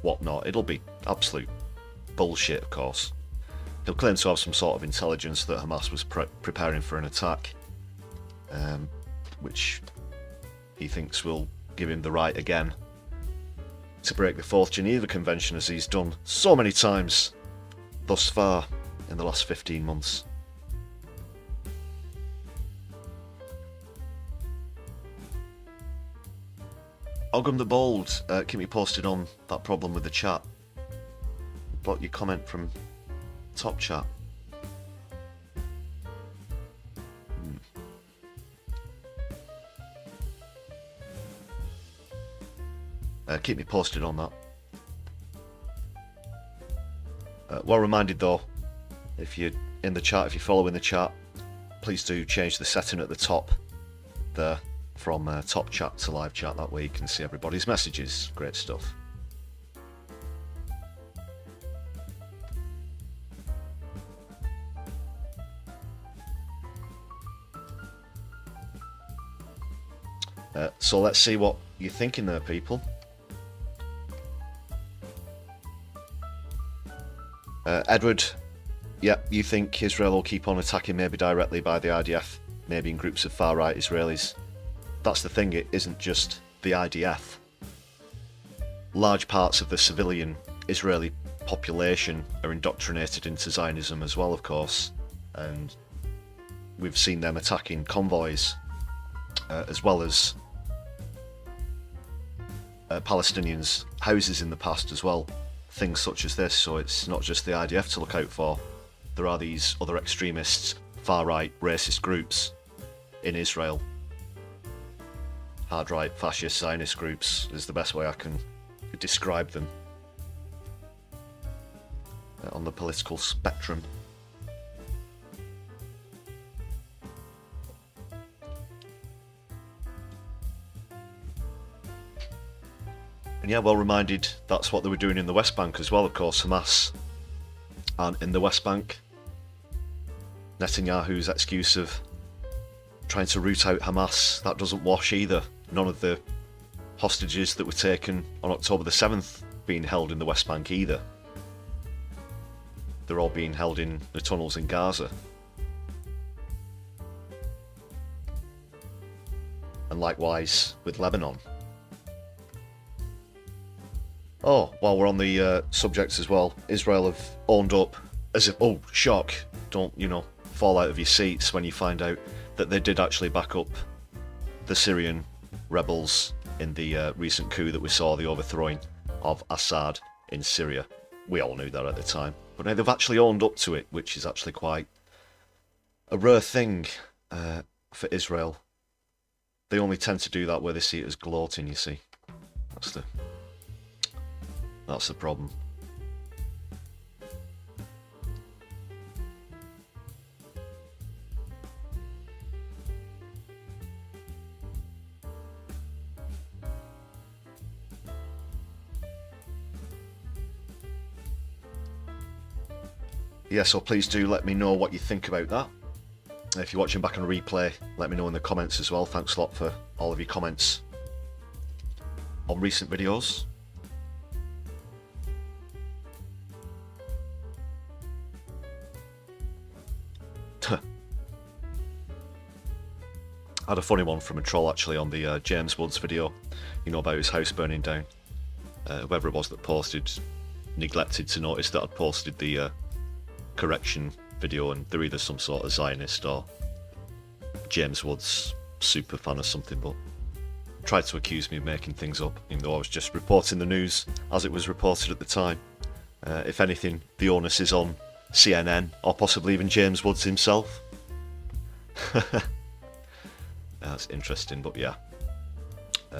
S1: whatnot. It'll be absolute bullshit, of course. He'll claim to have some sort of intelligence that Hamas was preparing for an attack, which he thinks will give him the right again to break the Fourth Geneva Convention, as he's done so many times thus far in the last 15 months. Ogum the Bold, keep me posted on that problem with the chat. Block your comment from top chat. Keep me posted on that. Well reminded though, if you're in the chat, if you're following the chat, please do change the setting at the top there from top chat to live chat. That way you can see everybody's messages. Great stuff. So let's see what you're thinking there, people. Edward, yeah, you think Israel will keep on attacking, maybe directly by the IDF, maybe in groups of far-right Israelis. That's the thing, it isn't just the IDF. Large parts of the civilian Israeli population are indoctrinated into Zionism as well, of course, and we've seen them attacking convoys, as well as Palestinians' houses in the past as well. Things such as this, so it's not just the IDF to look out for. There are these other extremists, far-right, racist groups in Israel. Hard-right, fascist, Zionist groups is the best way I can describe them on the political spectrum. And yeah, well reminded, that's what they were doing in the West Bank as well, of course. Hamas aren't in the West Bank. Netanyahu's excuse of trying to root out Hamas, that doesn't wash either. None of the hostages that were taken on October the 7th being held in the West Bank either. They're all being held in the tunnels in Gaza. And likewise with Lebanon. Oh, while we're on the subject as well, Israel have owned up as if, oh, shock, don't, fall out of your seats when you find out that they did actually back up the Syrian rebels in the recent coup that we saw, the overthrowing of Assad in Syria. We all knew that at the time, but now they've actually owned up to it, which is actually quite a rare thing for Israel. They only tend to do that where they see it as gloating, you see. That's the problem. Yeah, so please do let me know what you think about that. If you're watching back on replay, let me know in the comments as well. Thanks a lot for all of your comments on recent videos. I had a funny one from a troll actually on the James Woods video, you know, about his house burning down. Whoever it was that posted neglected to notice that I'd posted the correction video, and they're either some sort of Zionist or James Woods super fan or something, but tried to accuse me of making things up, even though I was just reporting the news as it was reported at the time. If anything, the onus is on CNN, or possibly even James Woods himself. That's interesting, but yeah.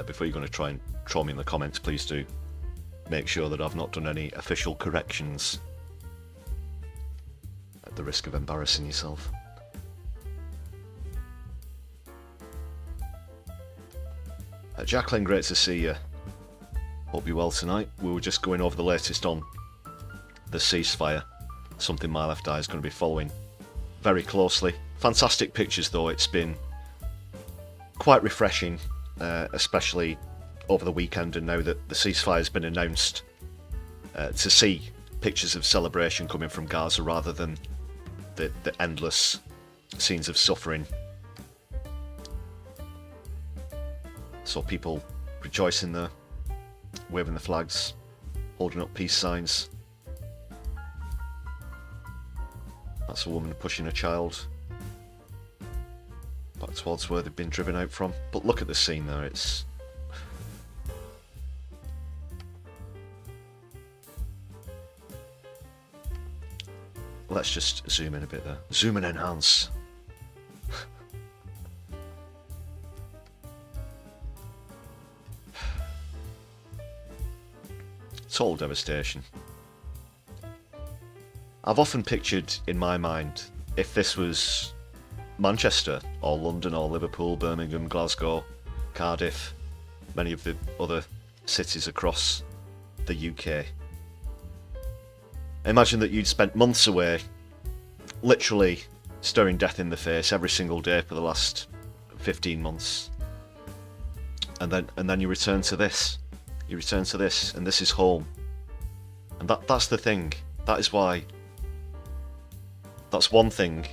S1: Before you're going to try and troll me in the comments, please do make sure that I've not done any official corrections, at the risk of embarrassing yourself. Jacqueline, great to see you. Hope you're well tonight. We were just going over the latest on the ceasefire, something My Left Eye is going to be following very closely. Fantastic pictures though, it's been quite refreshing, especially over the weekend and now that the ceasefire has been announced, to see pictures of celebration coming from Gaza rather than the endless scenes of suffering. So people rejoicing there, waving the flags, holding up peace signs. That's a woman pushing a child back towards where they've been driven out from. But look at the scene there, it's... Let's just zoom in a bit there. Zoom and enhance. Total devastation. I've often pictured in my mind, if this was Manchester or London or Liverpool, Birmingham, Glasgow, Cardiff, many of the other cities across the UK. Imagine that you'd spent months away, literally staring death in the face every single day for the last 15 months. And then you return to this. You return to this, and this is home. And that's the thing. That is why. That's one thing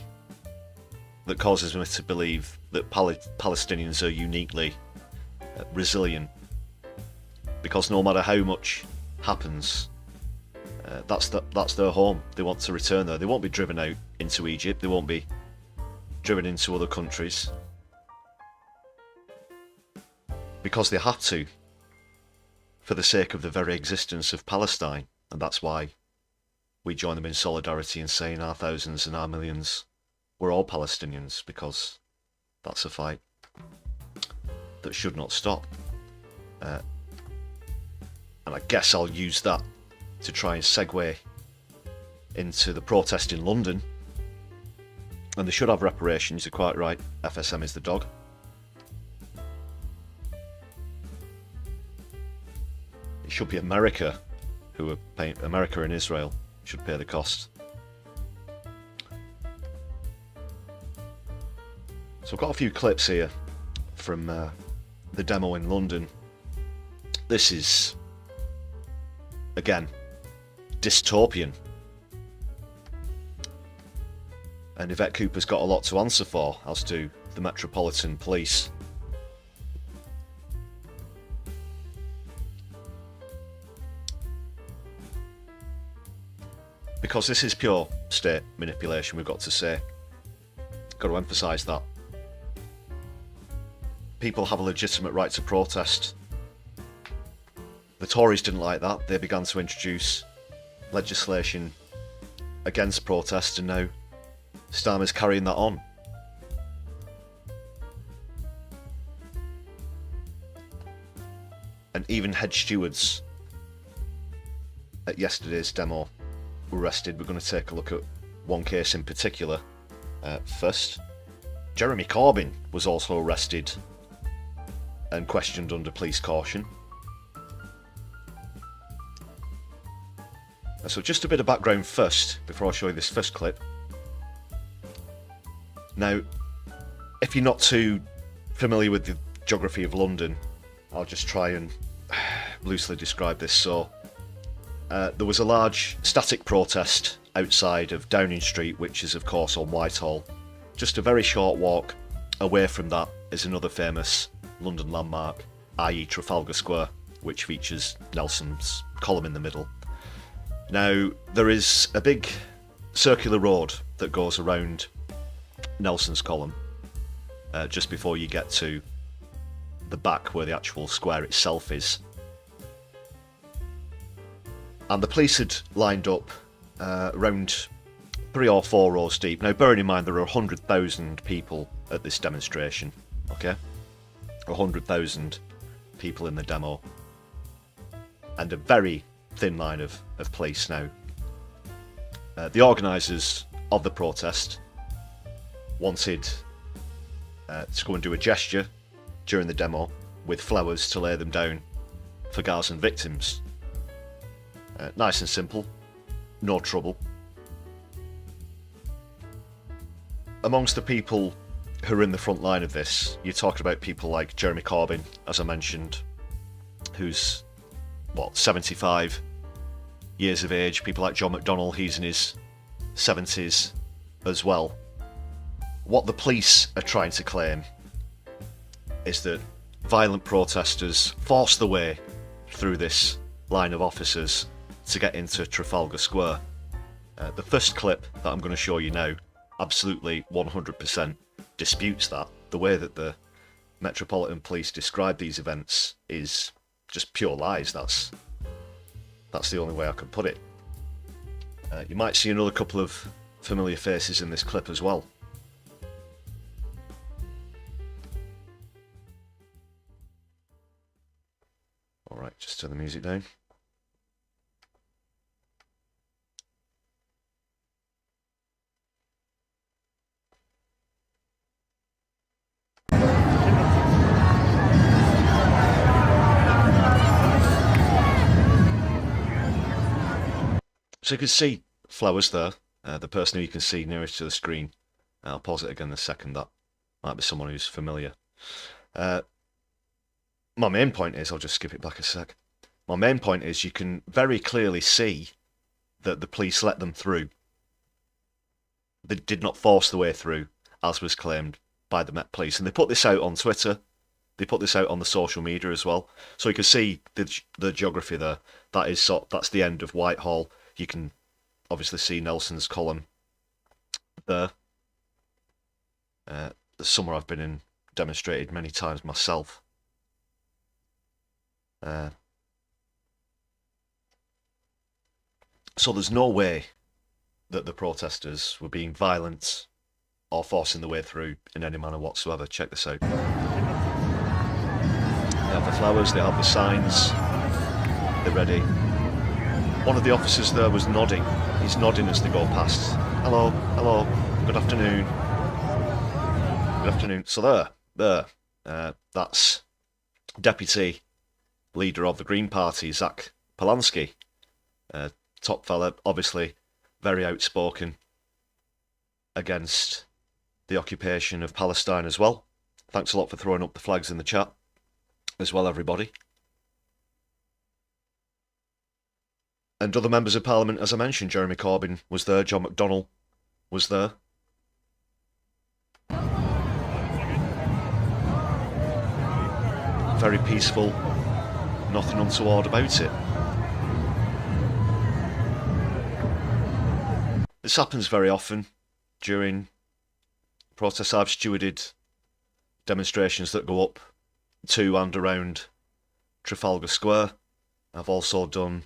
S1: that causes me to believe that Palestinians are uniquely resilient. Because no matter how much happens, that's their home. They want to return there. They won't be driven out into Egypt. They won't be driven into other countries. Because they have to, for the sake of the very existence of Palestine. And that's why we join them in solidarity and say in our thousands and our millions, we're all Palestinians, because that's a fight that should not stop. And I guess I'll use that to try and segue into the protest in London. And they should have reparations, you're quite right, FSM is the dog. It should be America who are paying, America and Israel should pay the cost. So I've got a few clips here from the demo in London. This is, again, dystopian. And Yvette Cooper's got a lot to answer for, as do the Metropolitan Police. Because this is pure state manipulation, we've got to say. Got to emphasise that. People have a legitimate right to protest, The Tories didn't like that. They began to introduce legislation against protest, and now Starmer's carrying that on. And even head stewards at yesterday's demo were arrested. We're going to take a look at one case in particular first. Jeremy Corbyn was also arrested and questioned under police caution. So just a bit of background first, before I show you this first clip. Now, if you're not too familiar with the geography of London, I'll just try and loosely describe this. So, there was a large static protest outside of Downing Street, which is of course on Whitehall. Just a very short walk away from that is another famous London landmark, i.e. Trafalgar Square, which features Nelson's column in the middle. Now, there is a big circular road that goes around Nelson's column just before you get to the back where the actual square itself is. And the police had lined up around 3 or 4 rows deep. Now, bearing in mind there are 100,000 people at this demonstration, okay? 100,000 people in the demo. And a very thin line of police now. The organisers of the protest wanted to go and do a gesture during the demo with flowers to lay them down for Gazan victims. Nice and simple, no trouble. Amongst the people who are in the front line of this, you're talking about people like Jeremy Corbyn, as I mentioned, who's, 75 years of age. People like John McDonnell, he's in his 70s as well. What the police are trying to claim is that violent protesters forced their way through this line of officers to get into Trafalgar Square. The first clip that I'm going to show you now absolutely 100% disputes that. The way that the Metropolitan Police describe these events is just pure lies. That's the only way I can put it. You might see another couple of familiar faces in this clip as well. Alright, just turn the music down. So you can see flowers there. The person who you can see nearest to the screen. I'll pause it again in a second. That might be someone who's familiar. My main point is, I'll just skip it back a sec. My main point is you can very clearly see that the police let them through. They did not force the way through, as was claimed by the Met Police. And they put this out on Twitter. They put this out on the social media as well. So you can see the geography there. That's the end of Whitehall. You can obviously see Nelson's column there. Somewhere I've been in, demonstrated many times myself. So there's no way that the protesters were being violent or forcing their way through in any manner whatsoever. Check this out. They have the flowers, they have the signs, they're ready. One of the officers there was nodding. He's nodding as they go past. Hello, hello, good afternoon. Good afternoon. So there, that's Deputy Leader of the Green Party, Zach Polanski. Top fella, obviously very outspoken against the occupation of Palestine as well. Thanks a lot for throwing up the flags in the chat as well, everybody. And other members of Parliament, as I mentioned, Jeremy Corbyn was there, John McDonnell was there. Very peaceful, nothing untoward about it. This happens very often during protests. I've stewarded demonstrations that go up to and around Trafalgar Square. I've also done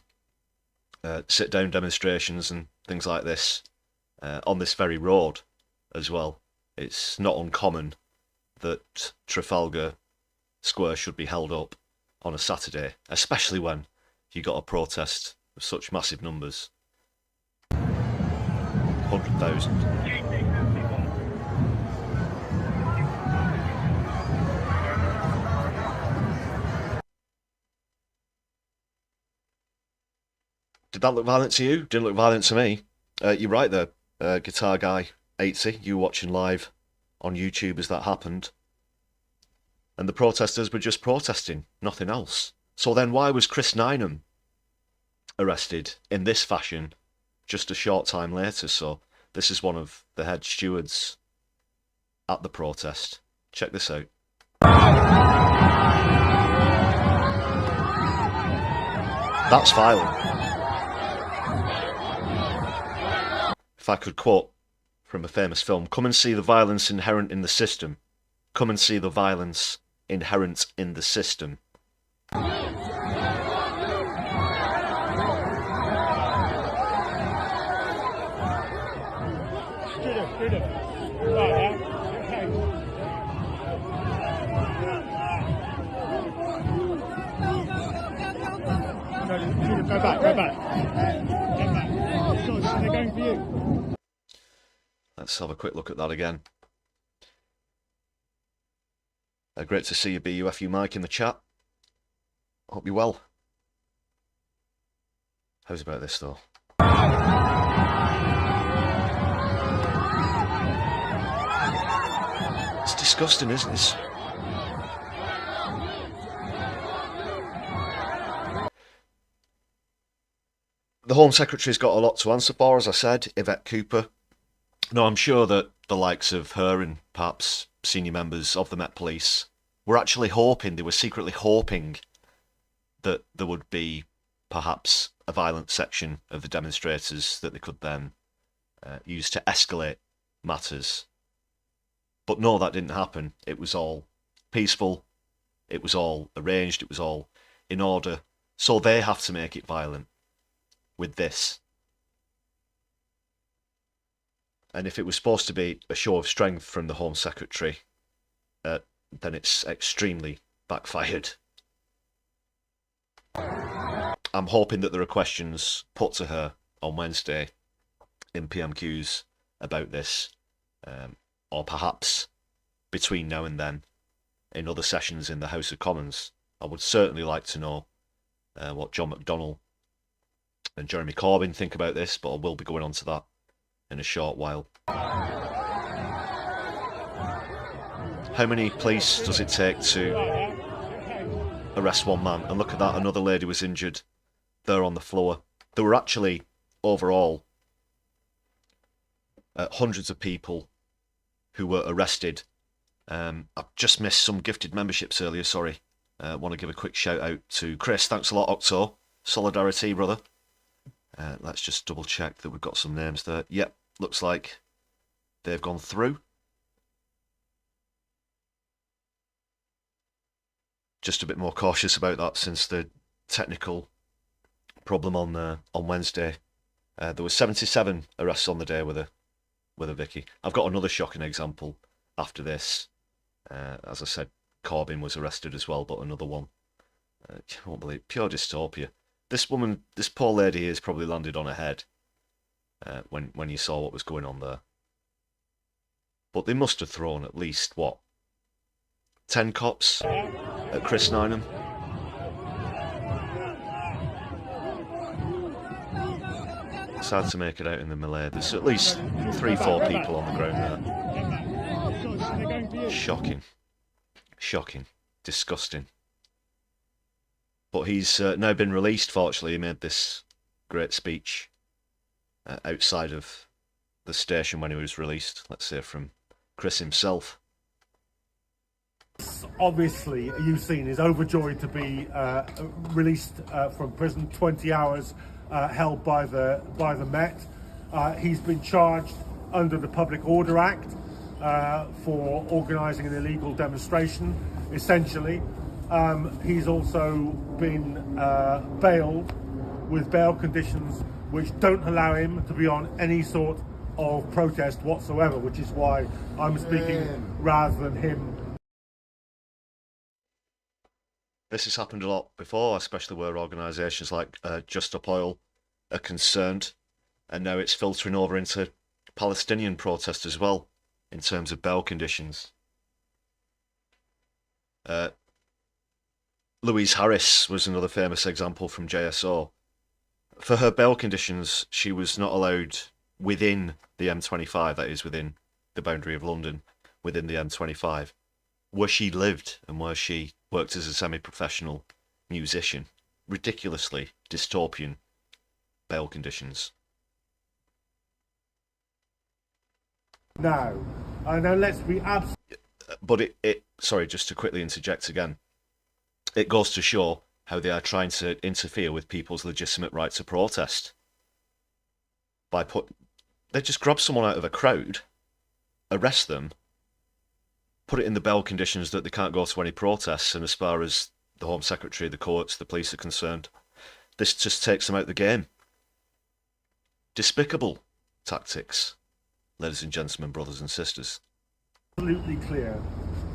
S1: sit-down demonstrations and things like this on this very road as well. It's not uncommon that Trafalgar Square should be held up on a Saturday, especially when you got a protest of such massive numbers. 100,000. Did that look violent to you? Didn't look violent to me. You're right there, Guitar Guy 80. You were watching live on YouTube as that happened. And the protesters were just protesting, nothing else. So then why was Chris Nineham arrested in this fashion just a short time later? So this is one of the head stewards at the protest. Check this out. That's violent. If I could quote from a famous film, come and see the violence inherent in the system. Come and see the violence inherent in the system.
S4: Go back. Get back. They're going for you.
S1: Let's have a quick look at that again. Great to see you, BUFU Mike, in the chat. Hope you're well. How's about this, though? It's disgusting, isn't it? The Home Secretary's got a lot to answer for, as I said, Yvette Cooper. No, I'm sure that the likes of her and perhaps senior members of the Met Police were actually hoping, they were secretly hoping that there would be perhaps a violent section of the demonstrators that they could then use to escalate matters. But no, that didn't happen. It was all peaceful. It was all arranged. It was all in order. So they have to make it violent with this. And if it was supposed to be a show of strength from the Home Secretary, then it's extremely backfired. I'm hoping that there are questions put to her on Wednesday in PMQs about this, or perhaps between now and then in other sessions in the House of Commons. I would certainly like to know what John McDonnell and Jeremy Corbyn think about this, but I will be going on to that in a short while. How many police does it take to arrest one man? And look at that, another lady was injured there on the floor. There were actually, overall, hundreds of people who were arrested. I've just missed some gifted memberships earlier, sorry. I want to give a quick shout out to Chris. Thanks a lot, Octo. Solidarity, brother. Let's just double check that we've got some names there. Yep, looks like they've gone through. Just a bit more cautious about that since the technical problem on Wednesday. There were 77 arrests on the day with a Vicky. I've got another shocking example after this. As I said, Corbyn was arrested as well, but another one. I won't believe it. Pure dystopia. This woman, this poor lady has probably landed on her head when you saw what was going on there. But they must have thrown at least, what, 10 cops at Chris Nineham? It's hard to make it out in the melee. There's at least 3-4 people on the ground there. Shocking. Shocking. Disgusting. But he's now been released, fortunately. He made this great speech outside of the station when he was released. Let's hear from Chris himself.
S5: Obviously, you've seen, is overjoyed to be released from prison, 20 hours held by the Met. He's been charged under the Public Order Act for organising an illegal demonstration, essentially. He's also been bailed with bail conditions which don't allow him to be on any sort of protest whatsoever, which is why I'm speaking rather than him.
S1: This has happened a lot before, especially where organisations like Just Stop Oil are concerned, and now it's filtering over into Palestinian protest as well, in terms of bail conditions. Louise Harris was another famous example from JSO. For her bail conditions, she was not allowed within the M25, that is within the boundary of London, within the M25, where she lived and where she worked as a semi-professional musician. Ridiculously dystopian bail conditions.
S5: Now let's be absolutely.
S1: But sorry, just to quickly interject again, it goes to show how they are trying to interfere with people's legitimate right to protest. They just grab someone out of a crowd, arrest them, put it in the bail conditions that they can't go to any protests, and as far as the Home Secretary, the courts, the police are concerned, this just takes them out of the game. Despicable tactics, ladies and gentlemen, brothers and sisters.
S5: Absolutely clear.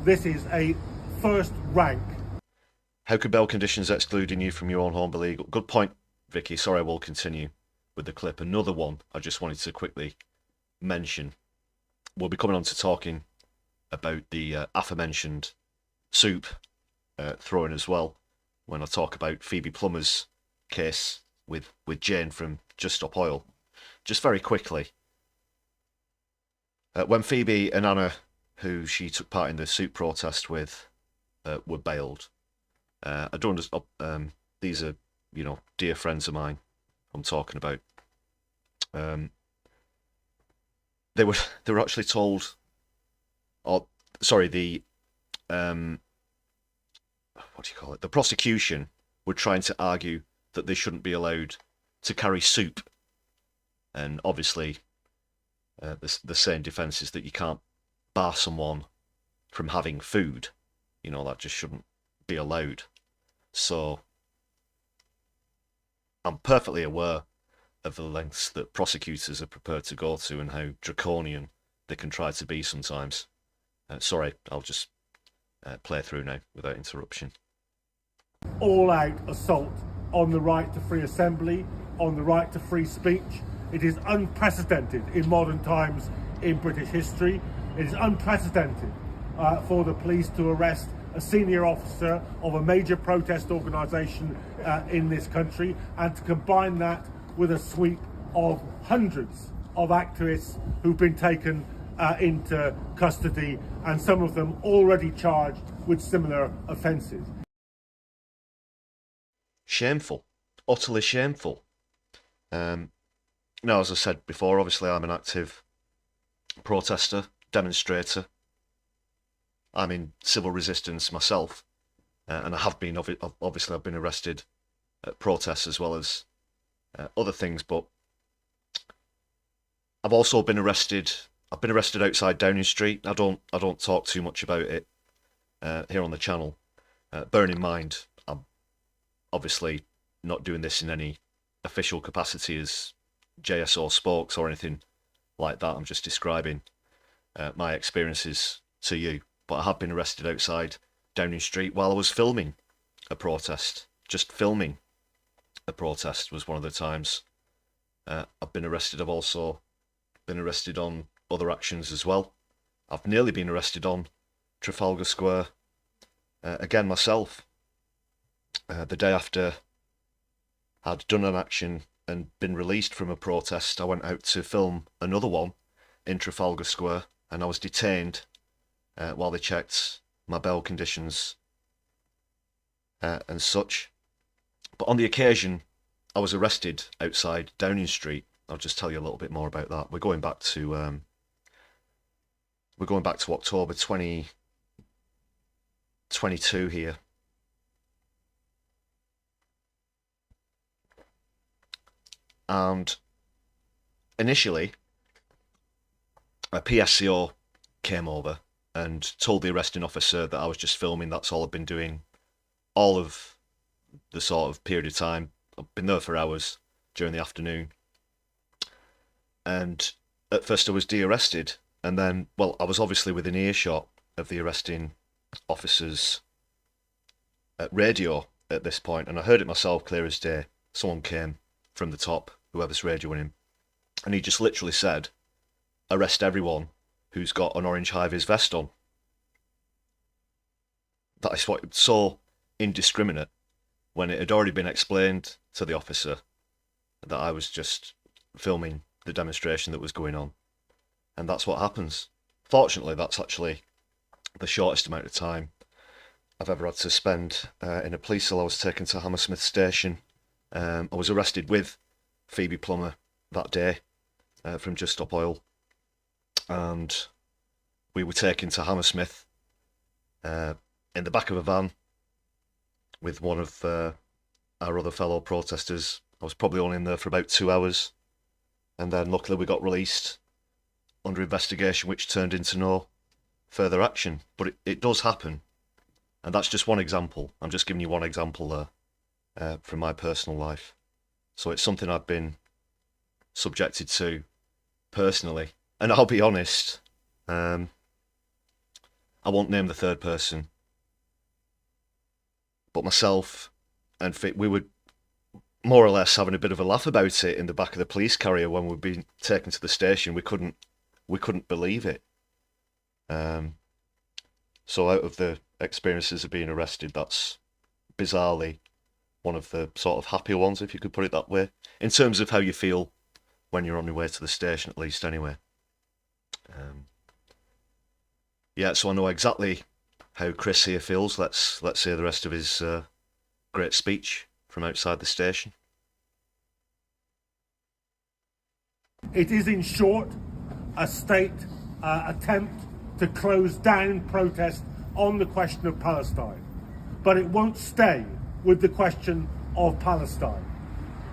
S5: This is a first rank.
S1: How could bail conditions excluding you from your own home be legal? Good point, Vicky. Sorry, I will continue with the clip. Another one I just wanted to quickly mention. We'll be coming on to talking about the aforementioned soup throwing as well, when I talk about Phoebe Plummer's case with Jane from Just Stop Oil. Just very quickly, when Phoebe and Anna, who she took part in the soup protest with, were bailed, I don't understand. These are, dear friends of mine I'm talking about. They were actually told, the the prosecution were trying to argue that they shouldn't be allowed to carry soup, and obviously the same defence is that you can't bar someone from having food. That just shouldn't be allowed. So I'm perfectly aware of the lengths that prosecutors are prepared to go to and how draconian they can try to be sometimes. Sorry, I'll just play through now without interruption.
S5: All-out assault on the right to free assembly, on the right to free speech. It is unprecedented in modern times in British history. It is unprecedented for the police to arrest a senior officer of a major protest organisation in this country, and to combine that with a sweep of hundreds of activists who've been taken into custody, and some of them already charged with similar offences.
S1: Shameful. Utterly shameful. Now, as I said before, obviously I'm an active protester, demonstrator. I'm in civil resistance myself, and I have been, obviously I've been arrested at protests as well as other things, but I've also been arrested. I've been arrested outside Downing Street. I don't talk too much about it here on the channel. Bearing in mind, I'm obviously not doing this in any official capacity as JSO spokes or anything like that. I'm just describing my experiences to you. But I have been arrested outside Downing Street while I was filming a protest. Just filming a protest was one of the times I've been arrested. I've also been arrested on other actions as well. I've nearly been arrested on Trafalgar Square again myself. The day after I'd done an action and been released from a protest, I went out to film another one in Trafalgar Square, and I was detained while they checked my bail conditions and such. But on the occasion, I was arrested outside Downing Street. I'll just tell you a little bit more about that. We're going back to October 2022 here. And initially, a PSCO came over and told the arresting officer that I was just filming, that's all I'd been doing all of the sort of period of time. I've been there for hours during the afternoon. And at first I was de-arrested. And then, well, I was obviously within earshot of the arresting officer's radio at this point, and I heard it myself clear as day. Someone came from the top, whoever's radioing him, and he just literally said, "Arrest everyone who's got an orange high-vis vest on." That is what, so indiscriminate, when it had already been explained to the officer that I was just filming the demonstration that was going on. And that's what happens. Fortunately, that's actually the shortest amount of time I've ever had to spend in a police cell. I was taken to Hammersmith Station. I was arrested with Phoebe Plummer that day from Just Stop Oil. And we were taken to Hammersmith in the back of a van with one of our other fellow protesters. I was probably only in there for about 2 hours. And then luckily we got released under investigation, which turned into no further action. But it does happen. And that's just one example. I'm just giving you one example there from my personal life. So it's something I've been subjected to personally. And I'll be honest, I won't name the third person, but myself and Fit, we were more or less having a bit of a laugh about it in the back of the police carrier when we'd been taken to the station. We couldn't believe it. So out of the experiences of being arrested, that's bizarrely one of the sort of happier ones, if you could put it that way, in terms of how you feel when you're on your way to the station, at least anyway. Yeah, so I know exactly how Chris here feels. Let's hear the rest of his great speech from outside the station.
S5: It is, in short, a state attempt to close down protest on the question of Palestine. But it won't stay with the question of Palestine.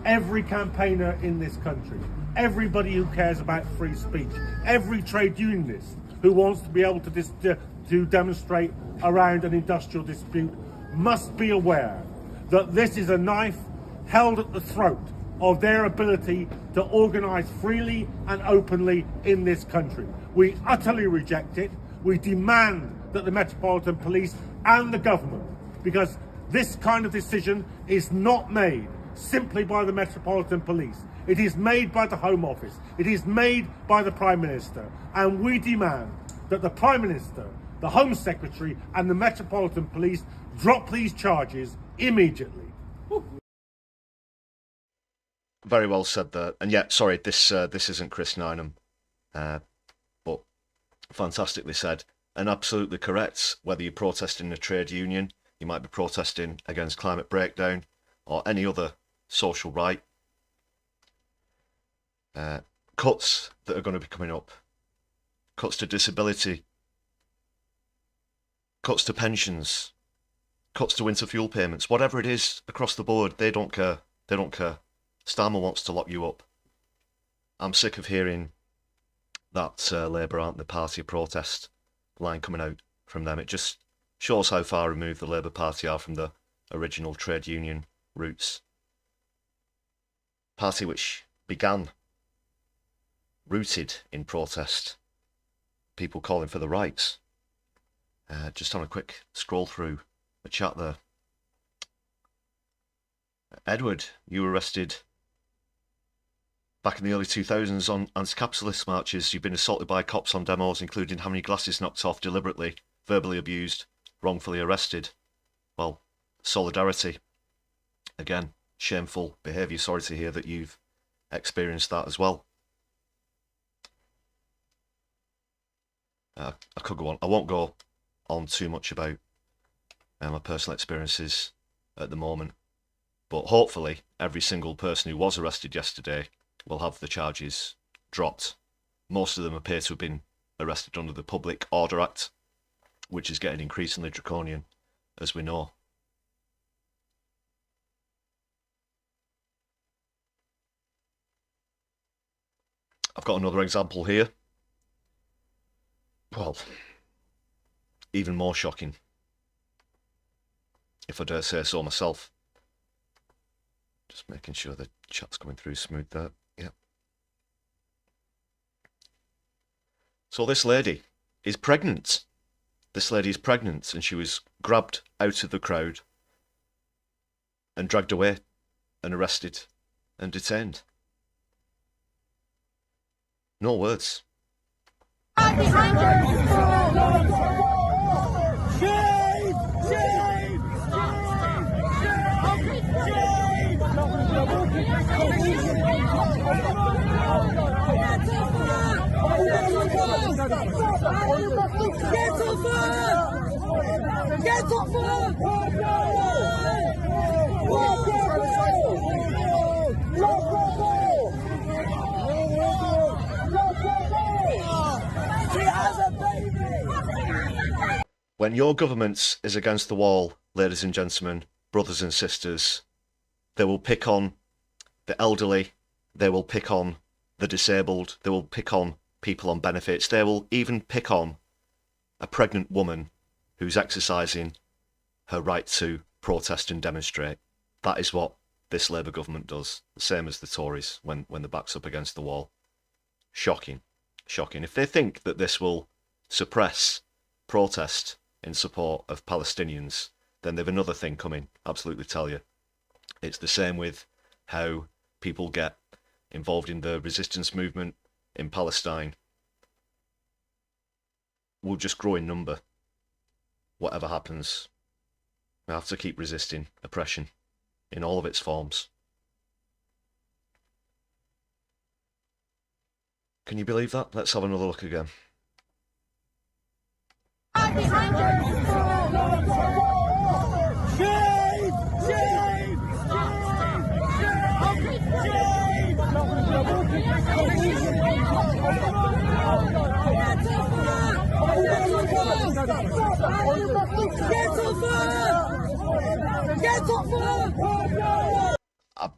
S5: Every campaigner in this country, everybody who cares about free speech, every trade unionist who wants to be able to demonstrate around an industrial dispute must be aware that this is a knife held at the throat of their ability to organise freely and openly in this country. We utterly reject it. We demand that the Metropolitan Police and the government, because this kind of decision is not made simply by the Metropolitan Police. It is made by the Home Office. It is made by the Prime Minister. And we demand that the Prime Minister, the Home Secretary and the Metropolitan Police drop these charges immediately.
S1: Very well said there. And yeah, sorry, this isn't Chris Nynham, but fantastically said and absolutely correct. Whether you're protesting in a trade union, you might be protesting against climate breakdown or any other social right. Cuts that are going to be coming up, cuts to disability, cuts to pensions, cuts to winter fuel payments, whatever it is across the board, they don't care. They don't care. Starmer wants to lock you up. I'm sick of hearing that Labour aren't the party of protest line coming out from them. It just shows how far removed the Labour Party are from the original trade union roots. Party which began rooted in protest, people calling for the rights. Just on a quick scroll through the chat there. Edward, you were arrested back in the early 2000s on anti-capitalist marches. You've been assaulted by cops on demos, including having your glasses knocked off deliberately, verbally abused, wrongfully arrested. Well, solidarity. Again, shameful behaviour. Sorry to hear that you've experienced that as well. I could go on. I won't go on too much about my personal experiences at the moment. But hopefully, every single person who was arrested yesterday will have the charges dropped. Most of them appear to have been arrested under the Public Order Act, which is getting increasingly draconian, as we know. I've got another example here. Well, even more shocking. if I dare say so myself. Just making sure the chat's coming through smooth there. Yep. So this lady is pregnant. This lady is pregnant, and she was grabbed out of the crowd and dragged away and arrested and detained. No words. When your government is against the wall, ladies and gentlemen, brothers and sisters, they will pick on the elderly, they will pick on the disabled, they will pick on people on benefits, they will even pick on a pregnant woman who's exercising her right to protest and demonstrate. That is what this Labour government does, the same as the Tories when the back's up against the wall. Shocking. Shocking. If they think that this will suppress protest in support of Palestinians, then they've another thing coming, absolutely tell you. It's the same with how people get involved in the resistance movement in Palestine. We'll just grow in number. Whatever happens, we have to keep resisting oppression in all of its forms. Can you believe that? Let's have another look again. I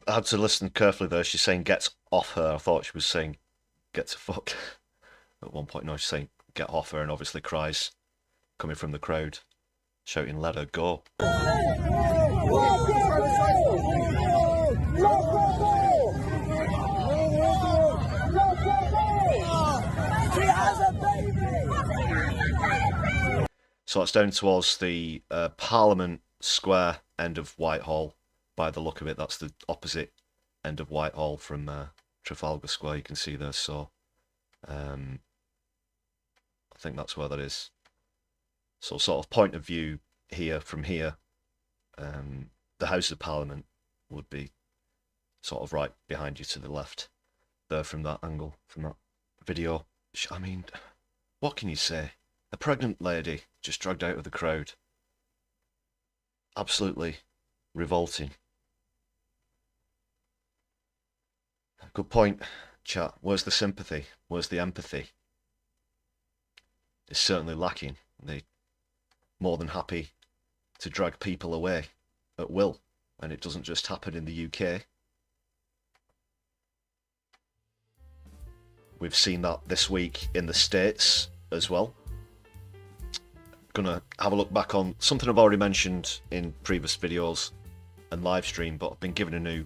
S1: had to listen carefully there. She's saying get off her. I thought she was saying get to fuck. At one point, no, she's saying get off her, and obviously cries coming from the crowd, shouting let her go. So it's down towards the Parliament Square end of Whitehall. By the look of it, that's the opposite end of Whitehall from Trafalgar Square. You can see there. So I think that's where that is. So sort of point of view here, from here, the House of Parliament would be sort of right behind you to the left there from that angle, from that video. I mean, what can you say? A pregnant lady just dragged out of the crowd. Absolutely revolting. Good point, chat. Where's the sympathy? Where's the empathy? It's certainly lacking. They're more than happy to drag people away at will, and it doesn't just happen in the UK. We've seen that this week in the States as well. Gonna have a look back on something I've already mentioned in previous videos and live stream, but I've been given a new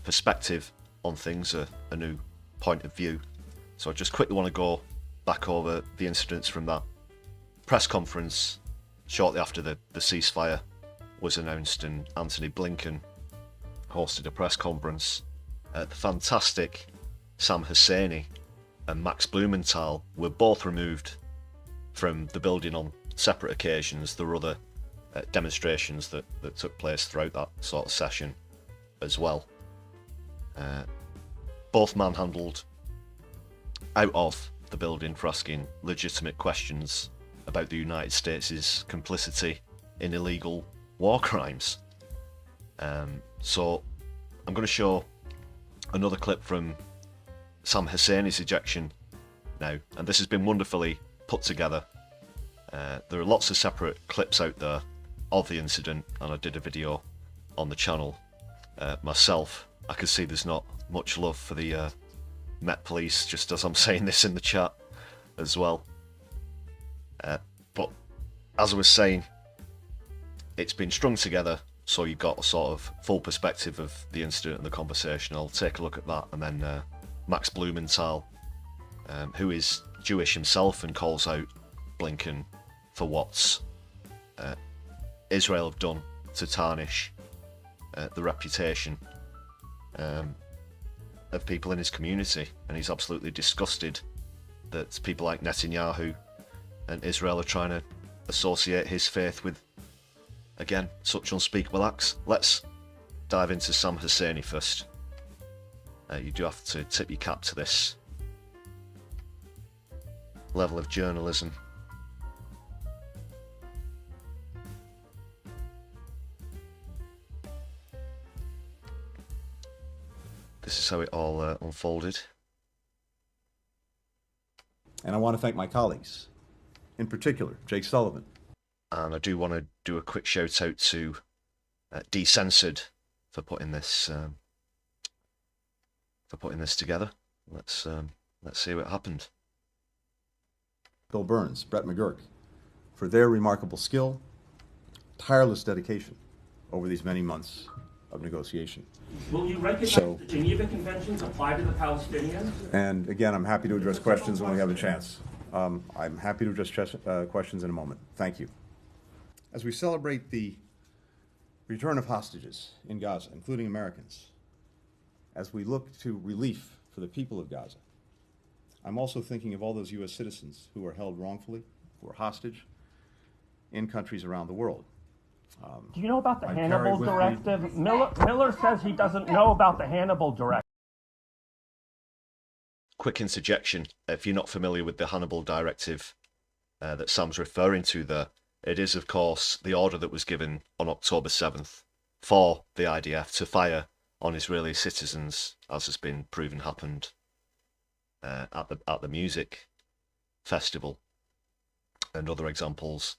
S1: perspective on things, a new point of view. So I just quickly want to go back over the incidents from that press conference shortly after the ceasefire was announced, and Anthony Blinken hosted a press conference. The fantastic Sam Husseini and Max Blumenthal were both removed from the building on separate occasions. There were other demonstrations that took place throughout that sort of session as well. Both manhandled out of the building for asking legitimate questions about the United States' complicity in illegal war crimes. So I'm going to show another clip from Sam Husseini's ejection now, and this has been wonderfully put together. There are lots of separate clips out there of the incident, and I did a video on the channel myself. I can see there's not much love for the Met Police, just as I'm saying this in the chat as well. But as I was saying, it's been strung together, so you've got a sort of full perspective of the incident and the conversation. I'll take a look at that, and then Max Blumenthal, who is Jewish himself and calls out Blinken for what Israel have done to tarnish the reputation of people in his community, and he's absolutely disgusted that people like Netanyahu and Israel are trying to associate his faith with, again, such unspeakable acts. Let's dive into Sam Husseini first. You do have to tip your cap to this level of journalism. This is how it all unfolded.
S6: And I want to thank my colleagues, in particular, Jake Sullivan.
S1: And I do want to do a quick shout out to Decensored for putting this together. Let's see what happened.
S6: Bill Burns, Brett McGurk, for their remarkable skill, tireless dedication over these many months of negotiation.
S7: Will you recognize the Geneva Conventions apply to the Palestinians?
S6: And again, I'm happy to address questions when we have a chance. I'm happy to address questions in a moment. Thank you. As we celebrate the return of hostages in Gaza, including Americans, as we look to relief for the people of Gaza, I'm also thinking of all those U.S. citizens who are held wrongfully, who are hostage in countries around the world.
S7: Do you know about the
S6: I
S7: Hannibal
S6: carry with me-
S7: Directive? Miller says he doesn't know about the Hannibal Directive.
S1: Quick interjection. If you're not familiar with the Hannibal Directive that Sam's referring to there, it is, of course, the order that was given on October 7th for the IDF to fire on Israeli citizens, as has been proven happened at the music festival, and other examples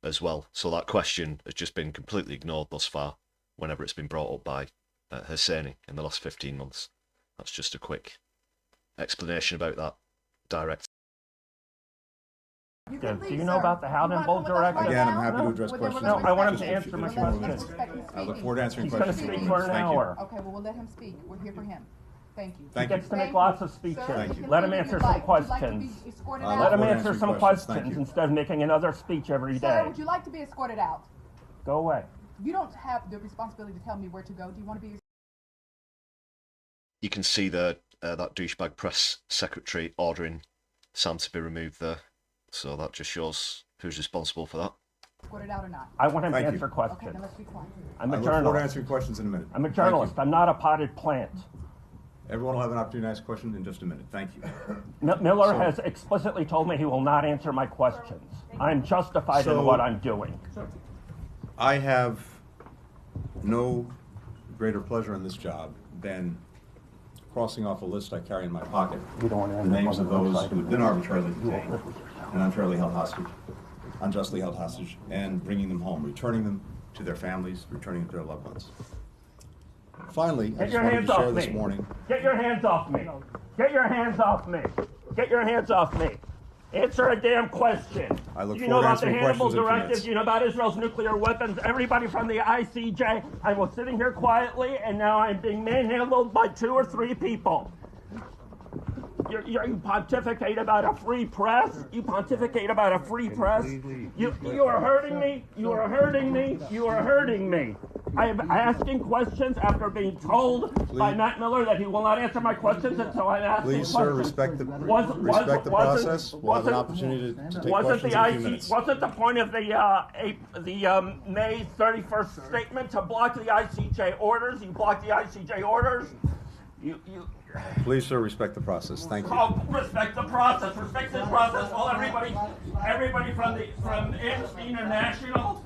S1: as well. So that question has just been completely ignored thus far whenever it's been brought up by Husseini in the last 15 months. That's just a quick explanation about that direct.
S7: Do you know about the Hannibal Directive?
S6: Again, I'm happy to address questions.
S7: No, I want him
S6: Just
S7: to
S6: a
S7: answer
S6: few
S7: my
S6: more
S7: questions.
S6: minutes. I look forward to answering
S7: He's going to
S6: questions.
S7: speak for an
S6: Thank you.
S7: hour.
S8: Okay, well, we'll let him speak. We're here for him. Thank you.
S7: He
S6: Thank you.
S7: gets to make lots of speeches.
S6: Thank you.
S7: Let him answer some questions. Let him answer some questions instead of making another speech every
S8: Sir,
S7: day.
S8: would you like to be escorted out?
S7: Go away.
S8: You don't have the responsibility to tell me where to go. Do you want to be?
S1: You can see that douchebag press secretary ordering Sam to be removed there. So that just shows who's responsible for that.
S8: Escorted out or not?
S7: I want him to
S6: Thank you.
S7: answer
S8: Okay,
S7: questions.
S8: then let's be quiet.
S7: I'm
S6: I
S7: a
S6: look forward to
S7: journalist.
S6: answering questions in a minute.
S7: I'm a
S6: Thank
S7: journalist.
S6: you.
S7: I'm not a potted plant.
S6: Everyone will have an opportunity to ask questions in just a minute. Thank you.
S7: Miller has explicitly told me he will not answer my questions. I'm justified in what I'm doing.
S6: I have no greater pleasure in this job than crossing off a list I carry in my pocket.
S7: You don't want to
S6: The
S7: end up
S6: names
S7: on
S6: of
S7: the
S6: those
S7: website.
S6: who have been arbitrarily detained and unfairly held hostage, unjustly held hostage, and bringing them home, returning them to their families, returning them to their loved ones. Finally, I
S7: Get
S6: just
S7: your
S6: wanted
S7: hands
S6: to share
S7: off
S6: this
S7: me.
S6: morning.
S7: Get your hands off me. Get your hands off me. Get your hands off me. Answer a damn question.
S6: I look
S7: Do you know
S6: forward to
S7: about the
S6: answering
S7: Hannibal
S6: questions in a few
S7: Directive?
S6: minutes.
S7: Do you know about Israel's nuclear weapons? Everybody from the ICJ. I was sitting here quietly, and now I'm being manhandled by 2 or 3 people. You pontificate about a free press. You pontificate about a free press. You are hurting me. You are hurting me. You are hurting me. I am asking questions after being told by Matt Miller that he will not answer my questions, and so I'm asking
S6: Please,
S7: questions.
S6: sir, respect the process. We'll have an opportunity to take questions in a few minutes.
S7: Wasn't the point of the May 31st statement to block the ICJ orders? You blocked the ICJ orders. You
S6: Please, sir, respect the process. Thank you.
S7: respect the process. Respect this process. Well, everybody from Amnesty International,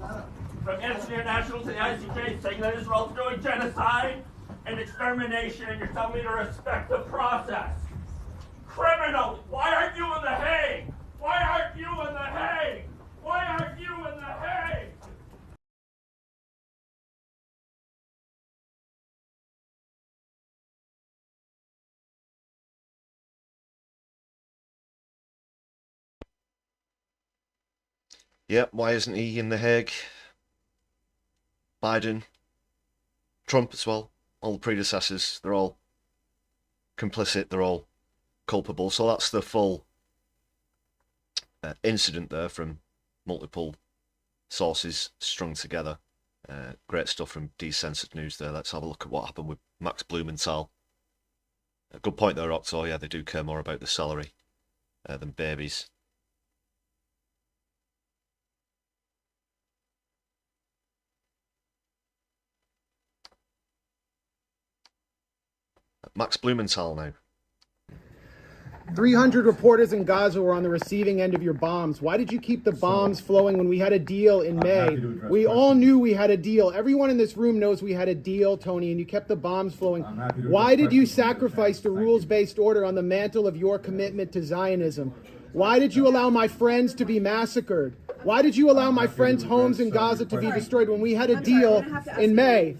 S7: to the ICJ, saying that Israel's doing genocide and extermination, and you're telling me to respect the process. Criminal! Why aren't you in the Hague? Why aren't you in the Hague? Why aren't you in the Hague?
S1: Yeah, why isn't he in The Hague? Biden, Trump as well, all the predecessors, they're all complicit, they're all culpable. So that's the full incident there from multiple sources strung together. Great stuff from Decensored News there. Let's have a look at what happened with Max Blumenthal. A good point there, Octo. Yeah, they do care more about the salary than babies. Max Blumenthal now.
S9: 300 reporters in Gaza were on the receiving end of your bombs. Why did you keep the bombs flowing when we had a deal in May? We all knew we had a deal. Everyone in this room knows we had a deal, Tony, and you kept the bombs flowing. Why did you sacrifice the rules-based order on the mantle of your commitment to Zionism? Why did you allow my friends to be massacred? Why did you allow my friends' homes in Gaza to be destroyed when we had a deal in May?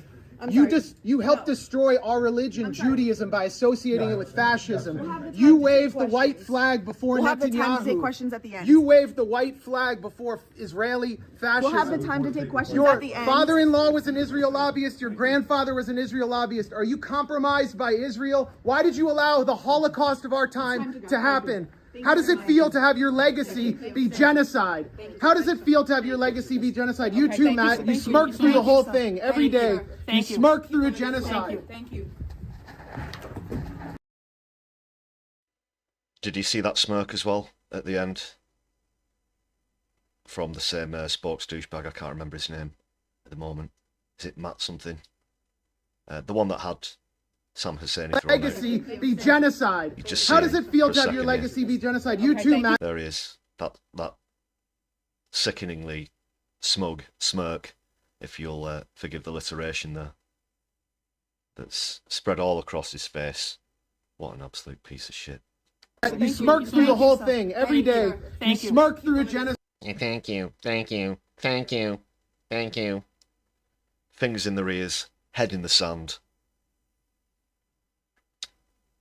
S9: You helped destroy our religion, Judaism, by associating it with fascism. You waved the white flag before Netanyahu.
S10: We'll have the time to take questions at the end.
S9: You waved the white flag before Israeli fascism.
S10: We'll have the time to take questions
S9: Your
S10: at the end.
S9: father-in-law was an Israel lobbyist. Your grandfather was an Israel lobbyist. Are you compromised by Israel? Why did you allow the Holocaust of our time to happen? How does it feel to have your legacy be genocide? How does it feel to have your legacy be genocide? You too, Matt. You smirk through the whole thing every day. You smirk through a genocide.
S10: Thank you.
S1: Did you see that smirk as well at the end? From the same spokes douchebag, I can't remember his name at the moment. Is it Matt something? The one that had Sam Husseini thrown
S9: Legacy be genocide. How does it feel to have your legacy be genocide? You too, Matt.
S1: There he is. That sickeningly smug smirk, if you'll forgive the alliteration there, that's spread all across his face. What an absolute piece of shit.
S9: You smirk through the whole thing every day. You smirk through a genocide.
S1: Thank you, thank you, thank you, thank you. Fingers in their ears, head in the sand.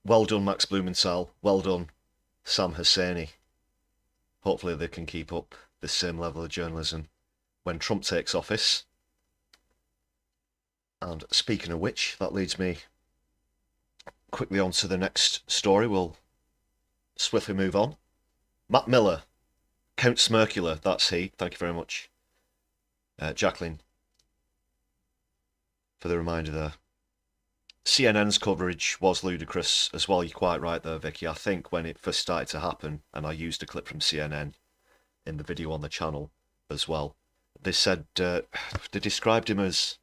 S1: Well done, Max Blumenthal. Well done, Sam Husseini. Hopefully they can keep up the same level of journalism when Trump takes office. And speaking of which, that leads me quickly on to the next story. We'll swiftly move on. Matt Miller, Count Smirkula, that's he. Thank you very much, Jacqueline, for the reminder there. CNN's coverage was ludicrous as well. You're quite right there, Vicky. I think when it first started to happen, and I used a clip from CNN in the video on the channel as well, they said, they described him as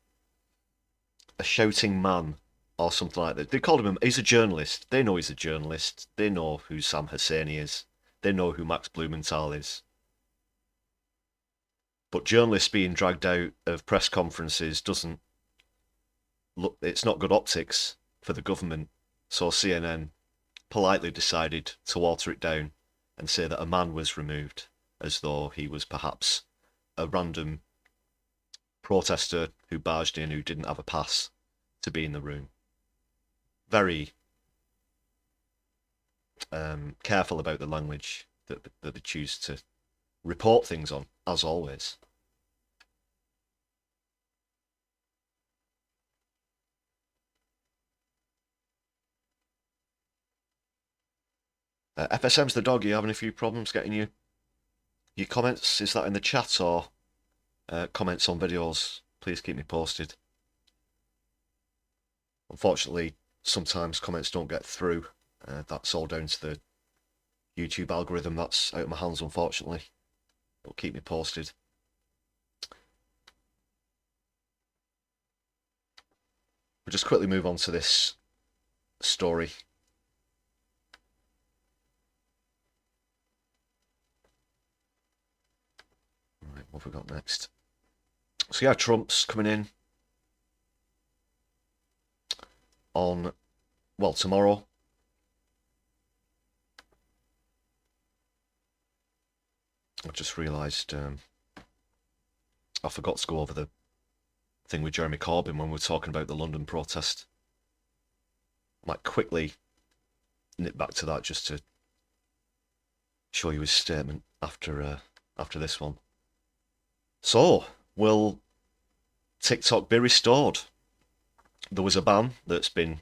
S1: a shouting man or something like that. They called him, he's a journalist. They know he's a journalist. They know who Sam Husseini is. They know who Max Blumenthal is. But journalists being dragged out of press conferences doesn't look, it's not good optics for the government. So CNN politely decided to water it down and say that a man was removed, as though he was perhaps a random protester who barged in who didn't have a pass to be in the room. Very careful about the language that they choose to report things on, as always. FSM's the dog. Are you having a few problems getting your comments? Is that in the chat or comments on videos? Please keep me posted. Unfortunately, sometimes comments don't get through. That's all down to the YouTube algorithm. That's out of my hands, unfortunately. But keep me posted. We'll just quickly move on to this story. Right, what have we got next? So yeah, Trump's coming in on, well, tomorrow. I just realised I forgot to go over the thing with Jeremy Corbyn when we were talking about the London protest. I might quickly nip back to that just to show you his statement after this one. So, we'll TikTok be restored? There was a ban that's been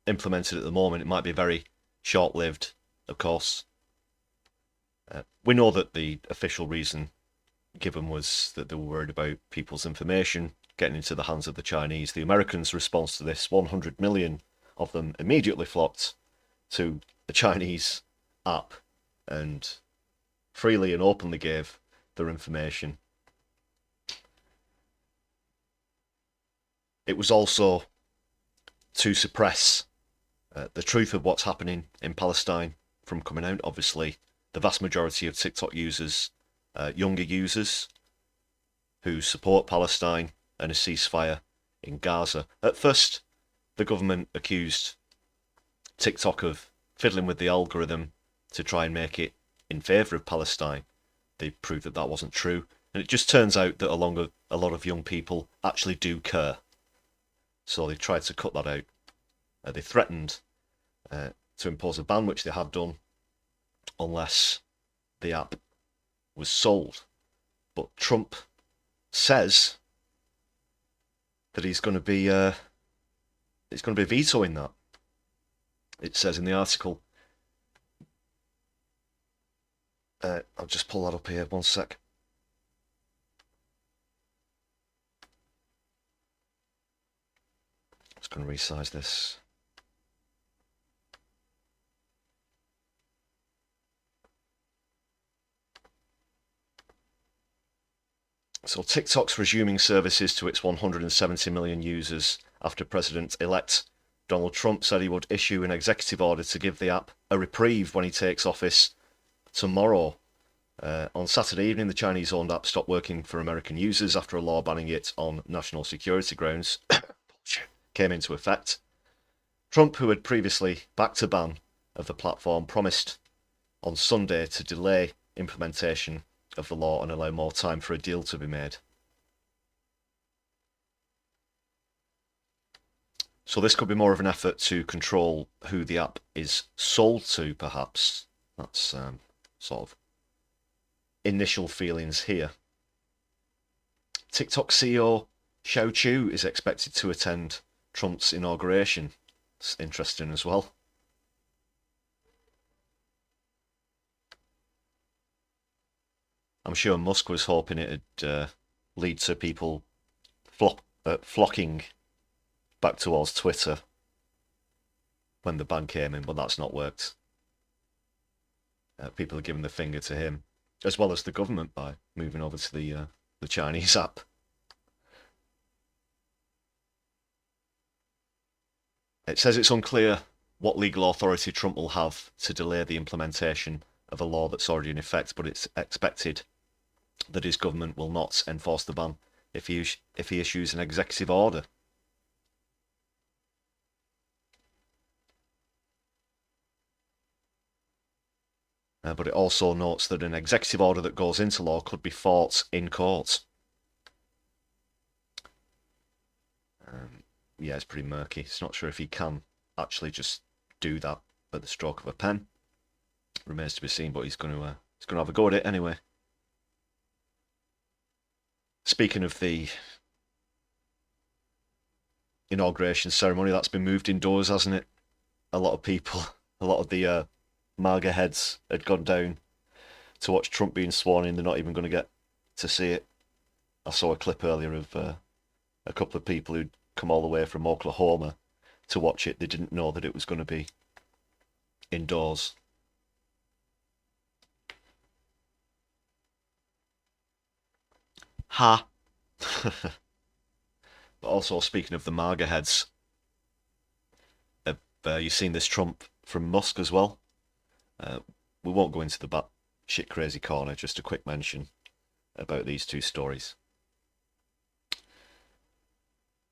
S1: implemented at the moment. It might be very short-lived, of course. We know that the official reason given was that they were worried about people's information getting into the hands of the Chinese. The Americans' response to this, 100 million of them immediately flocked to the Chinese app and freely and openly gave their information. It was also to suppress the truth of what's happening in Palestine from coming out. Obviously, the vast majority of TikTok users, younger users, who support Palestine and a ceasefire in Gaza. At first, the government accused TikTok of fiddling with the algorithm to try and make it in favour of Palestine. They proved that that wasn't true. And it just turns out that a lot of young people actually do care. So they tried to cut that out. They threatened to impose a ban, which they have done, unless the app was sold. But Trump says that he's going to be vetoing that. It says in the article. I'll just pull that up here, one sec. Just going to resize this. So TikTok's resuming services to its 170 million users after President-elect Donald Trump said he would issue an executive order to give the app a reprieve when he takes office tomorrow. On Saturday evening, the Chinese-owned app stopped working for American users after a law banning it on national security grounds came into effect. Trump, who had previously backed a ban of the platform, promised on Sunday to delay implementation of the law and allow more time for a deal to be made. So this could be more of an effort to control who the app is sold to, perhaps. That's sort of initial feelings here. TikTok CEO Xiao Chu is expected to attend Trump's inauguration. It's interesting as well. I'm sure Musk was hoping it'd lead to people flocking back towards Twitter when the ban came in, but that's not worked. People are giving the finger to him, as well as the government, by moving over to the Chinese app. It says it's unclear what legal authority Trump will have to delay the implementation of a law that's already in effect, but it's expected that his government will not enforce the ban if he issues an executive order. But it also notes that an executive order that goes into law could be fought in court. Yeah, it's pretty murky. It's not sure if he can actually just do that at the stroke of a pen. Remains to be seen, but he's going to have a go at it anyway. Speaking of the inauguration ceremony, that's been moved indoors, hasn't it? A lot of people, a lot of the MAGA heads had gone down to watch Trump being sworn in. They're not even going to get to see it. I saw a clip earlier of a couple of people who'd come all the way from Oklahoma to watch it. They didn't know that it was going to be indoors. Ha! But also, speaking of the MAGA heads, have you seen this Trump from Musk as well? We won't go into the batshit crazy corner, just a quick mention about these two stories.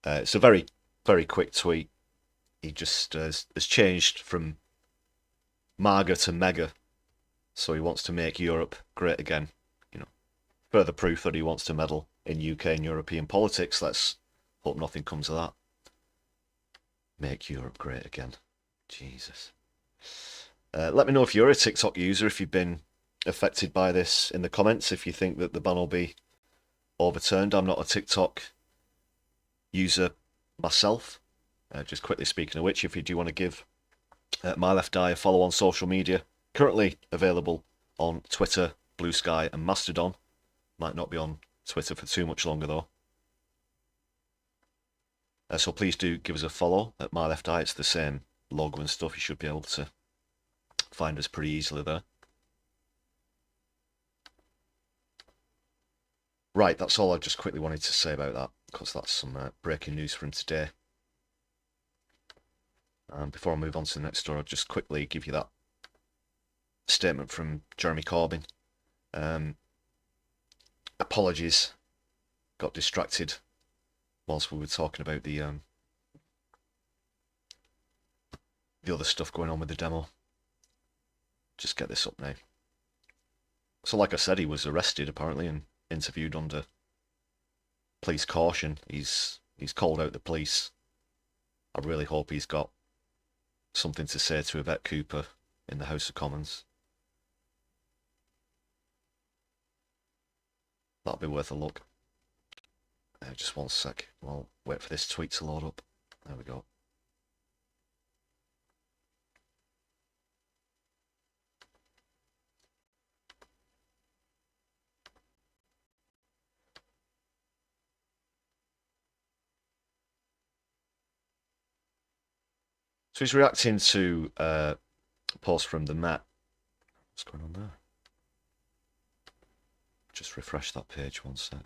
S1: It's a very, very quick tweet. He just has changed from MAGA to MEGA, so he wants to make Europe great again. You know, further proof that he wants to meddle in UK and European politics. Let's hope nothing comes of that. Make Europe great again. Jesus. Let me know if you're a TikTok user, if you've been affected by this in the comments, if you think that the ban will be overturned. I'm not a TikTok user myself. Just quickly speaking of which, if you do want to give My Left Eye a follow on social media, currently available on Twitter, Blue Sky and Mastodon. Might not be on Twitter for too much longer though. So please do give us a follow at My Left Eye. It's the same logo and stuff. You should be able to find us pretty easily there. Right, that's all I just quickly wanted to say about that, because that's some breaking news from today. And before I move on to the next story, I'll just quickly give you that statement from Jeremy Corbyn. Apologies, got distracted whilst we were talking about the other stuff going on with the demo. Just get this up now. So like I said, he was arrested apparently and interviewed under police caution. He's called out the police. I really hope he's got something to say to Yvette Cooper in the House of Commons. That'll be worth a look. Just one sec. We'll wait for this tweet to load up. There we go. So he's reacting to a post from the Met. What's going on there? Just refresh that page one sec.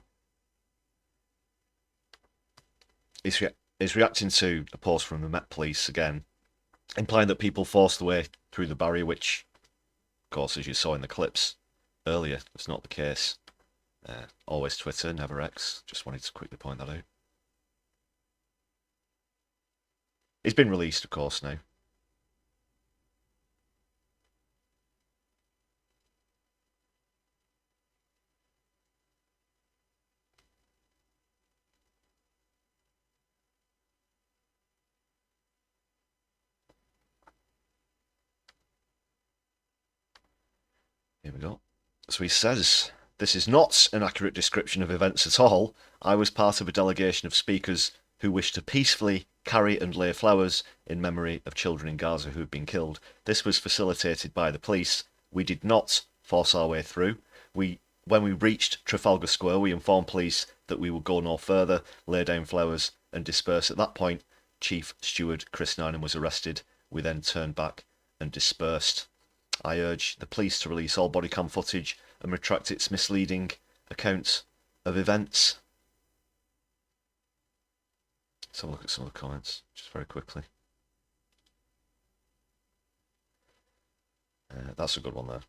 S1: He's reacting to a post from the Met Police again, implying that people forced their way through the barrier, which, of course, as you saw in the clips earlier, is not the case. Always Twitter, never X. Just wanted to quickly point that out. He's been released, of course, now. Here we go. So he says, "This is not an accurate description of events at all. I was part of a delegation of speakers who wished to peacefully carry and lay flowers in memory of children in Gaza who have been killed. This was facilitated by the police. We did not force our way through. When we reached Trafalgar Square, we informed police that we would go no further, lay down flowers and disperse. At that point, Chief Steward Chris Nynan was arrested. We then turned back and dispersed. I urge the police to release all body cam footage and retract its misleading accounts of events." Let's have a look at some of the comments, just very quickly. That's a good one there.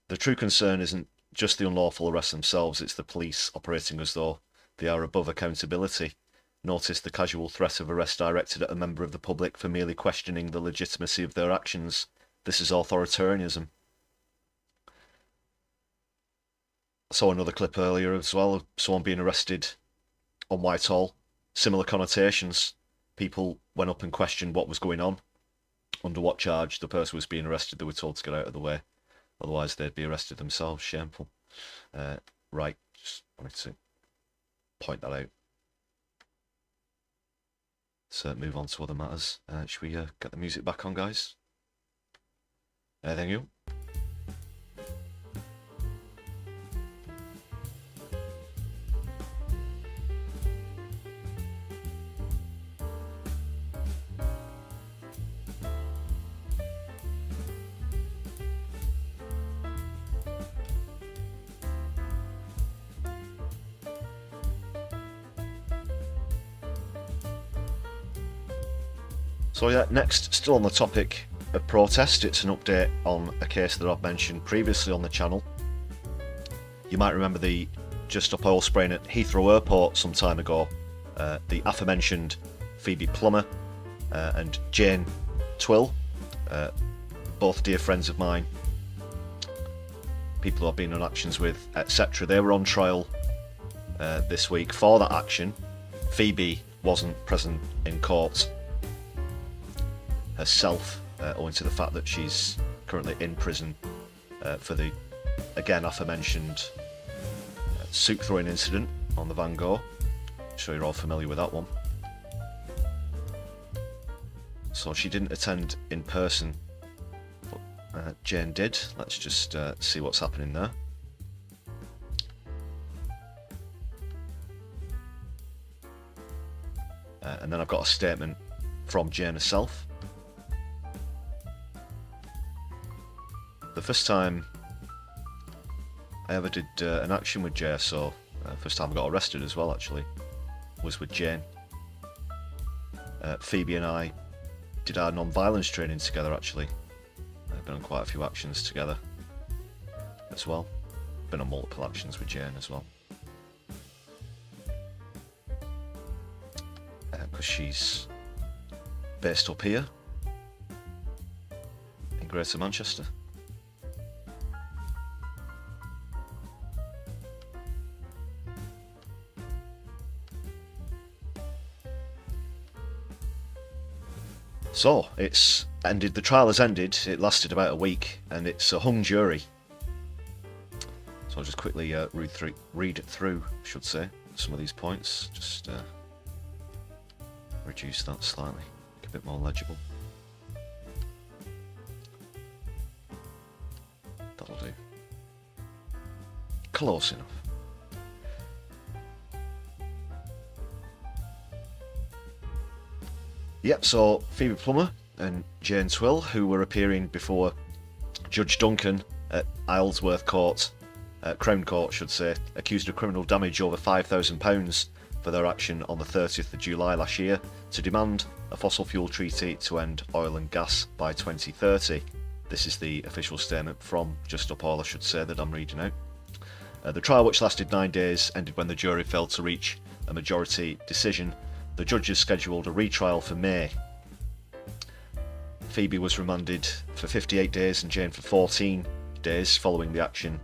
S1: The true concern isn't just the unlawful arrests themselves, it's the police operating as though they are above accountability. Notice the casual threat of arrest directed at a member of the public for merely questioning the legitimacy of their actions. This is authoritarianism. I saw another clip earlier as well of someone being arrested on Whitehall. Similar connotations. People went up and questioned what was going on, under what charge the person was being arrested. They were told to get out of the way, otherwise they'd be arrested themselves. Shameful. Right, just wanted to point that out. So move on to other matters. Should we get the music back on, guys? Thank you. So yeah, next, still on the topic of protest, it's an update on a case that I've mentioned previously on the channel. You might remember the Just Stop Oil spraying at Heathrow Airport some time ago. The aforementioned Phoebe Plummer and Jane Twill, both dear friends of mine, people who I've been on actions with, etc. They were on trial this week for that action. Phoebe wasn't present in court herself, owing to the fact that she's currently in prison for the, again, aforementioned soup throwing incident on the Van Gogh. I'm sure you're all familiar with that one. So she didn't attend in person, but Jane did. Let's just see what's happening there. And then I've got a statement from Jane herself. The first time I ever did an action with JSO, first time I got arrested as well actually, was with Jane. Phoebe and I did our non-violence training together actually. I've been on quite a few actions together as well. Been on multiple actions with Jane as well. Because she's based up here in Greater Manchester. So it's ended. The trial has ended. It lasted about a week, and it's a hung jury. So I'll just quickly read through, I should say, some of these points. Just reduce that slightly, make it a bit more legible. That'll do. Close enough. Yep, so Phoebe Plummer and Jane Twill, who were appearing before Judge Duncan at Isleworth Court, Crown Court should say, accused of criminal damage over £5,000 for their action on the 30th of July last year to demand a fossil fuel treaty to end oil and gas by 2030. This is the official statement from Just Up Oil, I should say, that I'm reading out. The trial, which lasted 9 days, ended when the jury failed to reach a majority decision. The judges scheduled a retrial for May. Phoebe was remanded for 58 days and Jane for 14 days following the action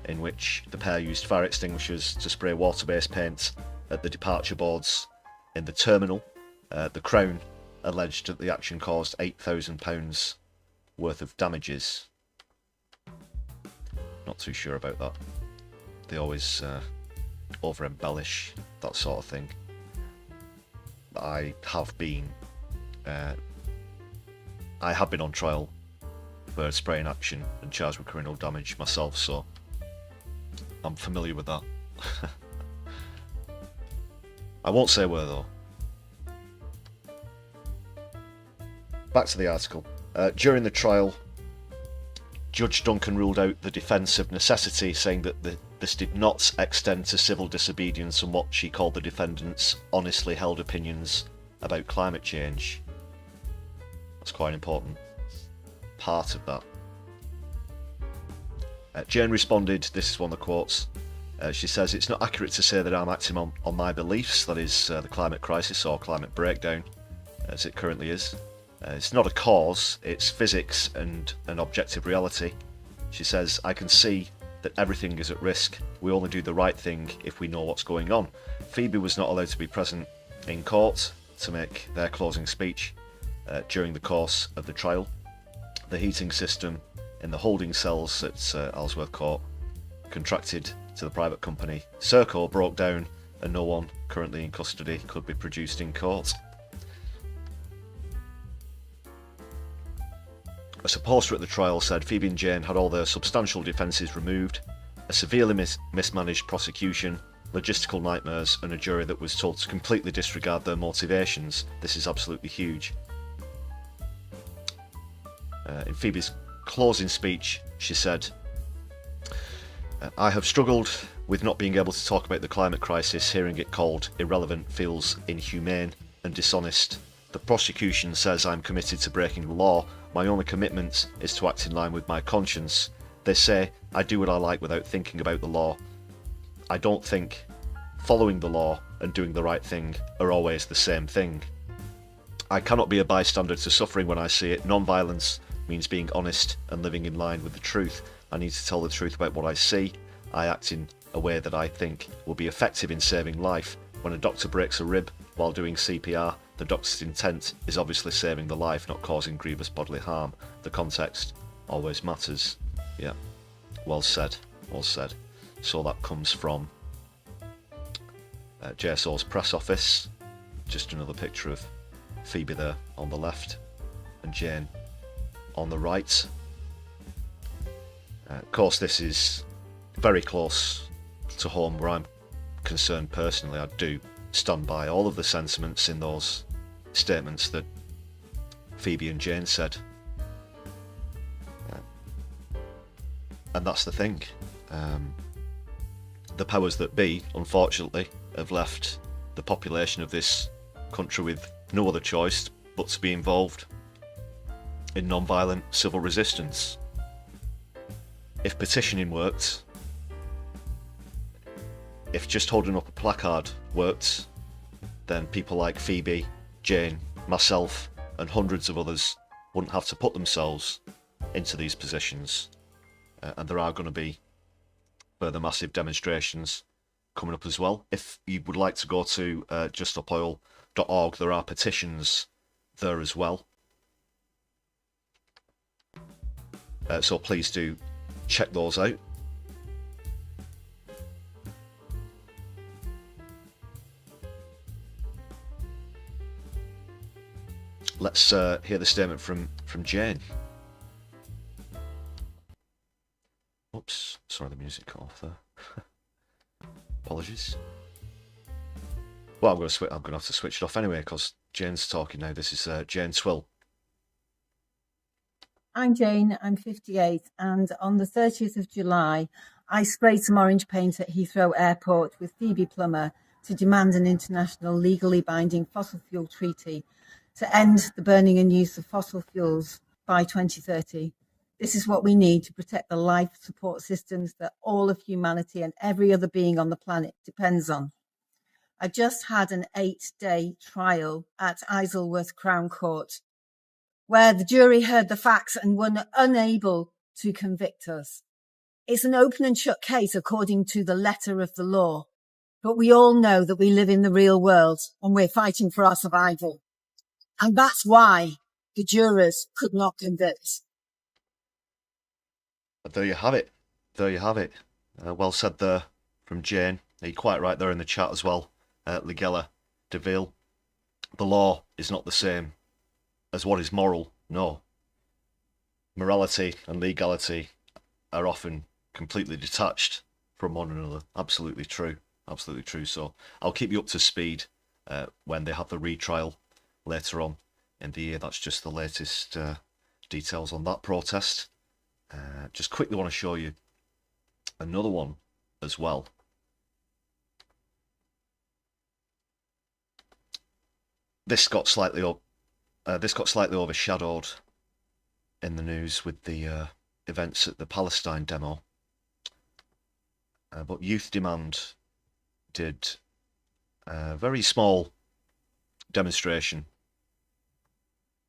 S1: in which the pair used fire extinguishers to spray water-based paint at the departure boards in the terminal. The Crown alleged that the action caused £8,000 worth of damages. Not too sure about that. They always over-embellish that sort of thing. I have been on trial for a spraying action and charged with criminal damage myself, so I'm familiar with that. I won't say where though. Back to the article. During the trial, Judge Duncan ruled out the defence of necessity, saying that this did not extend to civil disobedience and what she called the defendants' honestly held opinions about climate change. That's quite an important part of that. Jane responded, this is one of the quotes, she says, "It's not accurate to say that I'm acting on my beliefs, that is the climate crisis or climate breakdown, as it currently is. It's not a cause, it's physics and an objective reality." She says, "I can see that everything is at risk. We only do the right thing if we know what's going on." Phoebe was not allowed to be present in court to make their closing speech during the course of the trial. The heating system in the holding cells at Isleworth Court contracted to the private company Serco broke down and no one currently in custody could be produced in court. A supporter at the trial said Phoebe and Jane had all their substantial defences removed, a severely mismanaged prosecution, logistical nightmares, and a jury that was told to completely disregard their motivations. This is absolutely huge. In Phoebe's closing speech, she said, "I have struggled with not being able to talk about the climate crisis. Hearing it called irrelevant feels inhumane and dishonest. The prosecution says I'm committed to breaking the law. My only commitment is to act in line with my conscience. They say I do what I like without thinking about the law. I don't think following the law and doing the right thing are always the same thing. I cannot be a bystander to suffering when I see it. Non-violence means being honest and living in line with the truth. I need to tell the truth about what I see. I act in a way that I think will be effective in saving life. When a doctor breaks a rib while doing CPR, the doctor's intent is obviously saving the life, not causing grievous bodily harm. The context always matters." Yeah, well said, well said. So that comes from JSO's press office. Just another picture of Phoebe there on the left. and Jane on the right. Of course, this is very close to home where I'm concerned personally. I do stand by all of the sentiments in those statements that Phoebe and Jane said. And that's the thing. The powers that be, unfortunately, have left the population of this country with no other choice but to be involved in non-violent civil resistance. If petitioning worked, if just holding up a placard worked, then people like Phoebe, Jane, myself, and hundreds of others wouldn't have to put themselves into these positions. And there are going to be further massive demonstrations coming up as well. If you would like to go to justopoil.org, there are petitions there as well. So please do check those out. Let's hear the statement from Jane. Oops, sorry, the music cut off there. Apologies. Well, I'm going to have to switch it off anyway because Jane's talking now. This is Jane Twill.
S11: I'm Jane, I'm 58, and on the 30th of July, I sprayed some orange paint at Heathrow Airport with Phoebe Plummer to demand an international legally binding fossil fuel treaty to end the burning and use of fossil fuels by 2030. This is what we need to protect the life support systems that all of humanity and every other being on the planet depends on. I just had an 8-day trial at Isleworth Crown Court, where the jury heard the facts and were unable to convict us. It's an open and shut case according to the letter of the law, but we all know that we live in the real world and we're fighting for our survival. And that's why the jurors could not convict.
S1: There you have it. There you have it. Well said there from Jane. You're quite right there in the chat as well. Ligella DeVille. The law is not the same as what is moral. No. Morality and legality are often completely detached from one another. Absolutely true. Absolutely true. So I'll keep you up to speed when they have the retrial later on in the year. That's just the latest details on that protest. Just quickly want to show you another one as well. This got slightly overshadowed in the news with the events at the Palestine demo. But Youth Demand did a very small demonstration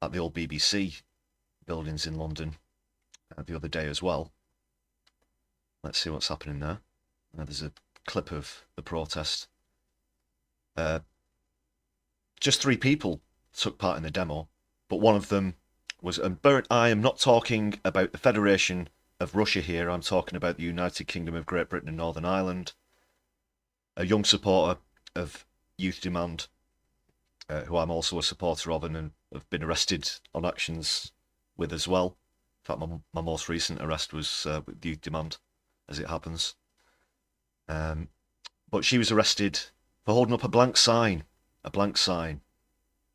S1: at the old BBC buildings in London the other day as well. Let's see what's happening there. There's a clip of the protest. Just 3 people took part in the demo, but one of them was, and I am not talking about the Federation of Russia here, I'm talking about the United Kingdom of Great Britain and Northern Ireland, a young supporter of Youth Demand, who I'm also a supporter of and have been arrested on actions with as well. In fact, my most recent arrest was with Youth Demand, as it happens. But she was arrested for holding up a blank sign. A blank sign.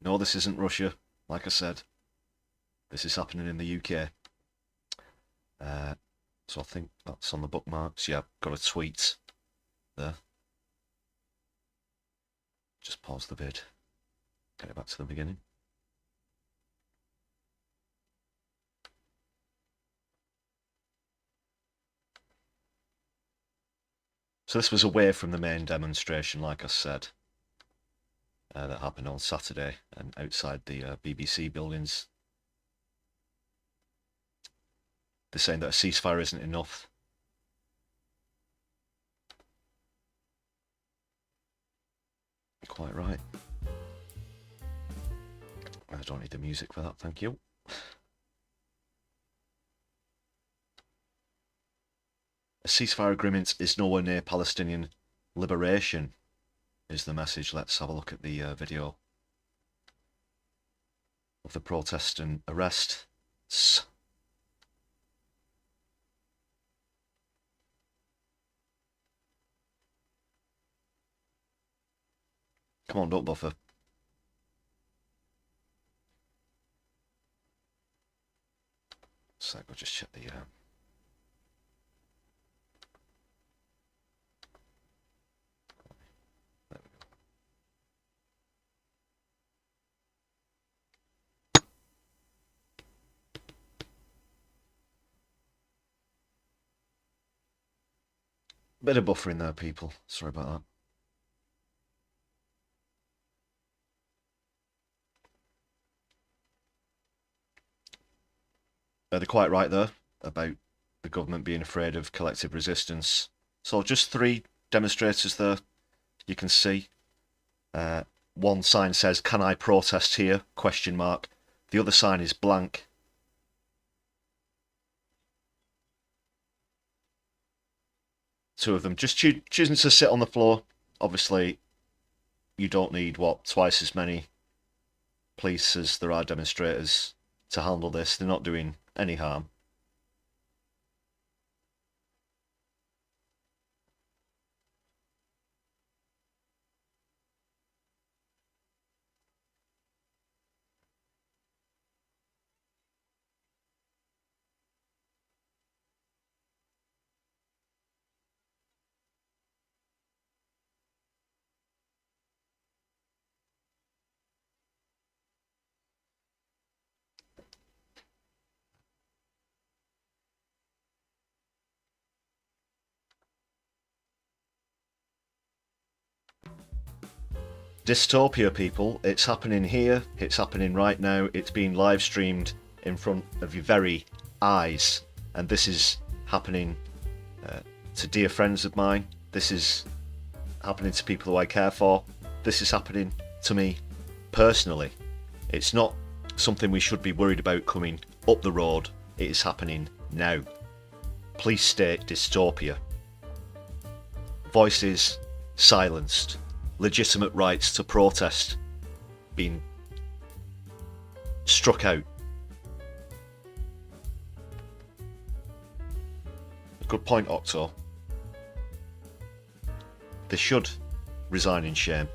S1: No, this isn't Russia, like I said. This is happening in the UK. So I think that's on the bookmarks. Yeah, I've got a tweet there. Just pause the vid. Get it back to the beginning. So this was away from the main demonstration, like I said, that happened on Saturday and outside the BBC buildings. They're saying that a ceasefire isn't enough. Quite right. I don't need the music for that, thank you. A ceasefire agreement is nowhere near Palestinian liberation, is the message. Let's have a look at the video. of the protest and arrests. Come on, don't buffer. So I'll just check the there we go. Bit of buffering there, people. Sorry about that. They're quite right there about the government being afraid of collective resistance. So just 3 demonstrators there, you can see. One sign says, "Can I protest here?" ? The other sign is blank. Two of them just choosing to sit on the floor. Obviously, you don't need, what, twice as many police as there are demonstrators to handle this. They're not doing any harm. Dystopia, people. It's happening here. It's happening right now. It's being live streamed in front of your very eyes. And this is happening to dear friends of mine. This is happening to people who I care for. This is happening to me personally. It's not something we should be worried about coming up the road. It is happening now. Police state dystopia. Voices silenced. Legitimate rights to protest being struck out. Good point, Octo. They should resign in shame.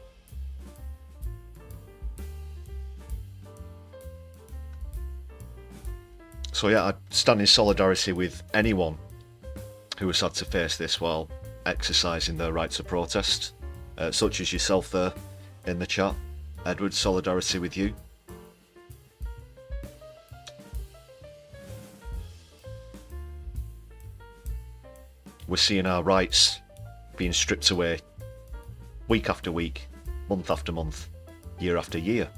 S1: So yeah, I stand in solidarity with anyone who has had to face this while exercising their right to protest. Such as yourself there in the chat. Edward, solidarity with you. We're seeing our rights being stripped away week after week, month after month, year after year.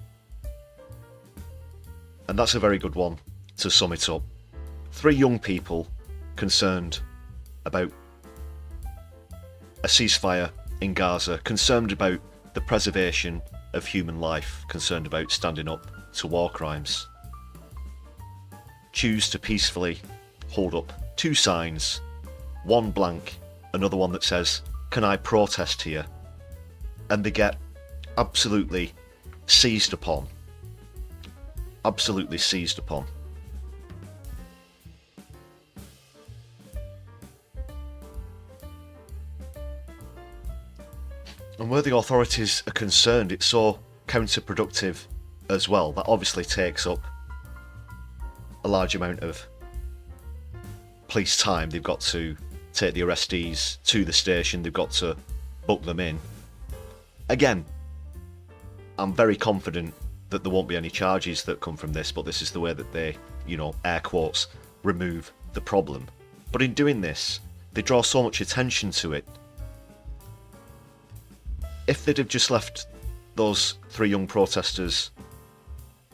S1: And that's a very good one to sum it up. 3 young people concerned about a ceasefire in Gaza, concerned about the preservation of human life, concerned about standing up to war crimes, choose to peacefully hold up 2 signs, one blank, another one that says, "Can I protest here?" And they get absolutely seized upon. Absolutely seized upon. And where the authorities are concerned, it's so counterproductive as well. That obviously takes up a large amount of police time. They've got to take the arrestees to the station. They've got to book them in. Again, I'm very confident that there won't be any charges that come from this, but this is the way that they, air quotes, remove the problem. But in doing this, they draw so much attention to it. If they'd have just left those 3 young protesters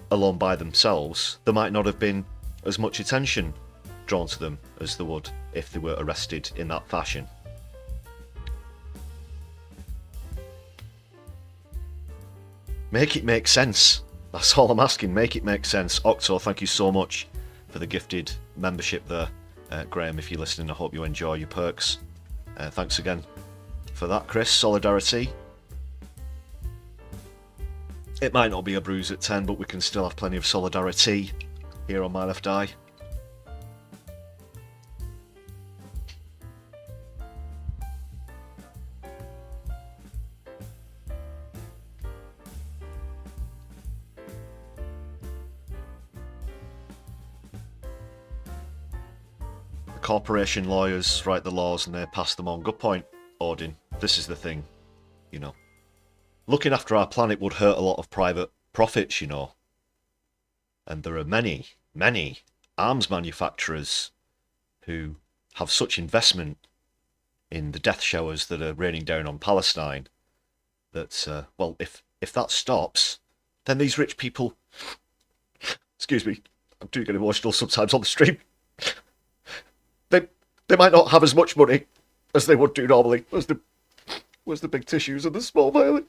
S1: alone by themselves, there might not have been as much attention drawn to them as there would if they were arrested in that fashion. Make it make sense. That's all I'm asking. Make it make sense. Octo, thank you so much for the gifted membership there. Graham, if you're listening, I hope you enjoy your perks. Thanks again for that, Chris. Solidarity. It might not be a bruise at 10, but we can still have plenty of solidarity here on My Left Eye. The corporation lawyers write the laws and they pass them on. Good point, Odin. This is the thing, you know. Looking after our planet would hurt a lot of private profits, you know. And there are many, many arms manufacturers who have such investment in the death showers that are raining down on Palestine that, well, if that stops, then these rich people... Excuse me, I do get emotional sometimes on the stream. They might not have as much money as they would do normally. Where's the big tissues and the small violet?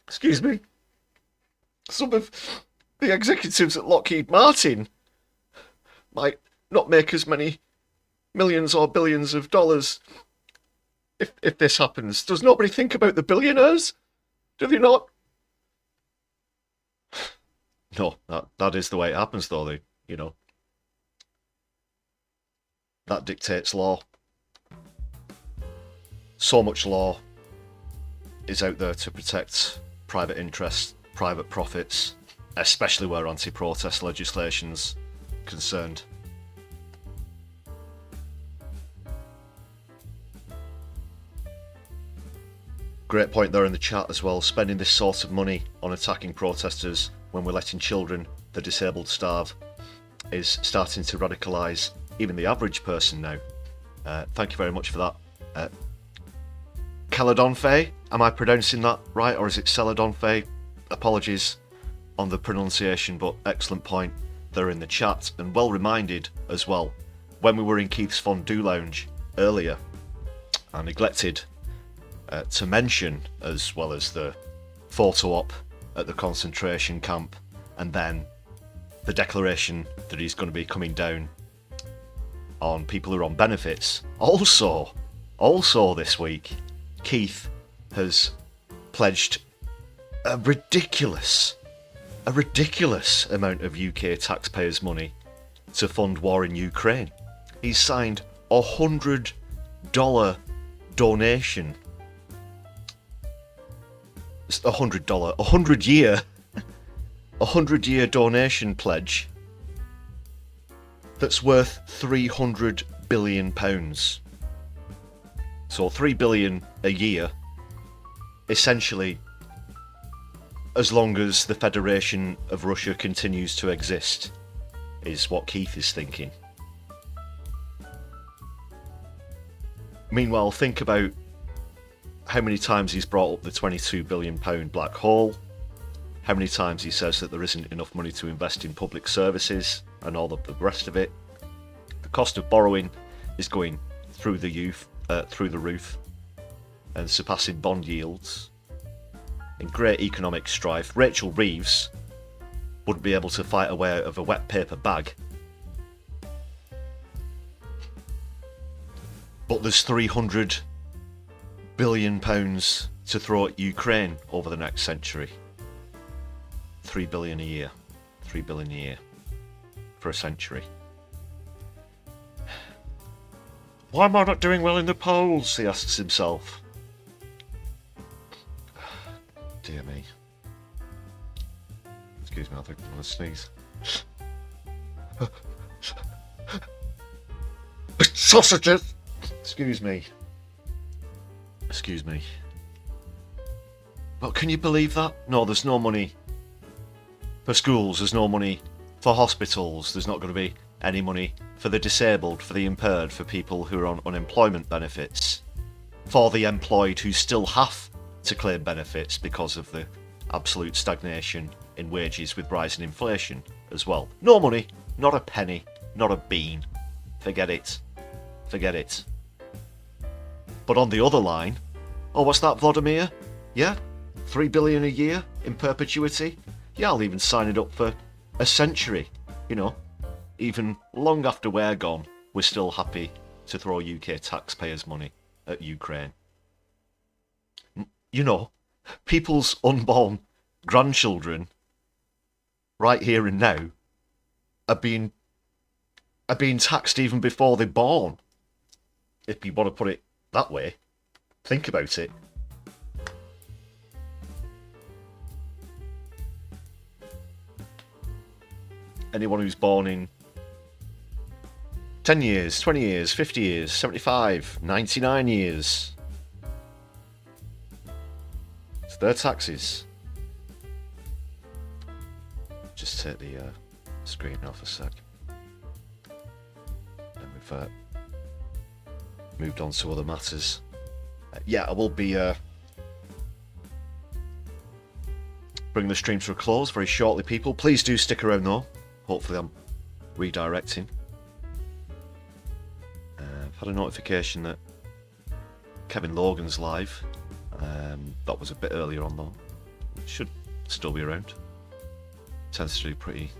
S1: Excuse me. Some of the executives at Lockheed Martin might not make as many millions or billions of dollars if this happens. Does nobody think about the billionaires? Do they not? No, that is the way it happens, though. You know, that dictates law. So much law is out there to protect private interests, private profits, especially where anti-protest legislation's concerned. Great point there in the chat as well. Spending this sort of money on attacking protesters when we're letting children, the disabled, starve is starting to radicalise even the average person now. Thank you very much for that. Celadonfe, am I pronouncing that right, or is it Celadonfe? Apologies on the pronunciation, but excellent point there in the chat, and well reminded as well. When we were in Keith's Fondue Lounge earlier, I neglected to mention, as well as the photo op at the concentration camp, and then the declaration that he's going to be coming down on people who are on benefits. Also this week, Keith has pledged a ridiculous amount of UK taxpayers' money to fund war in Ukraine. He's signed a $100 donation. A $100-year donation pledge that's worth £300 billion. So $3 billion a year, essentially, as long as the Federation of Russia continues to exist, is what Keith is thinking. Meanwhile, think about how many times he's brought up the £22 billion black hole, how many times he says that there isn't enough money to invest in public services and all of the rest of it. The cost of borrowing is going through the roof and surpassing bond yields. In great economic strife, Rachel Reeves wouldn't be able to fight her way out of a wet paper bag. But there's £300 billion to throw at Ukraine over the next century. $3 billion a year. $3 billion a year. For a century. Why am I not doing well in the polls? He asks himself. Dear me. Excuse me, I think I'm going to sneeze. Sausages! Excuse me. Excuse me. But can you believe that? No, there's no money for schools, there's no money for hospitals, there's not going to be any money for the disabled, for the impaired, for people who are on unemployment benefits, for the employed who still have to claim benefits because of the absolute stagnation in wages with rising inflation as well. No money, not a penny, not a bean. Forget it. Forget it. But on the other line, oh, what's that, Vladimir? Yeah? $3 billion a year in perpetuity? Yeah, I'll even sign it up for a century. You know, even long after we're gone, we're still happy to throw UK taxpayers' money at Ukraine. You know, people's unborn grandchildren, right here and now, are being taxed even before they're born. If you want to put it that way, think about it. Anyone who's born in 10 years, 20 years, 50 years, 75, 99 years. It's their taxes. Just take the screen off a sec. And we've moved on to other matters. Yeah, I will be bringing the stream to a close very shortly, people. Please do stick around though. Hopefully I'm redirecting. I've had a notification that Kevin Logan's live. That was a bit earlier on though. Should still be around. Tends to do pretty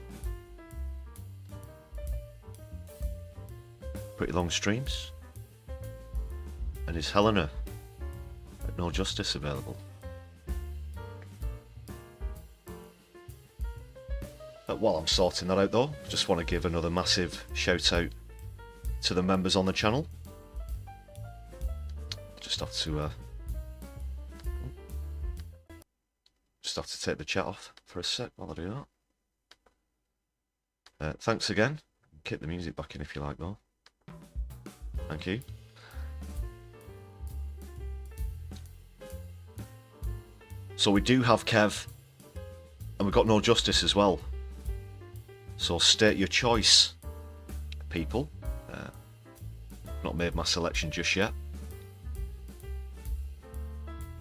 S1: long streams. And is Helena at No Justice available? While I'm sorting that out though, just want to give another massive shout out to the members on the channel. Just have to take the chat off for a sec while I do that. Thanks again. Kick the music back in if you like though. Thank you. So we do have Kev, and we've got No Justice as well. So state your choice, people. Not made my selection just yet.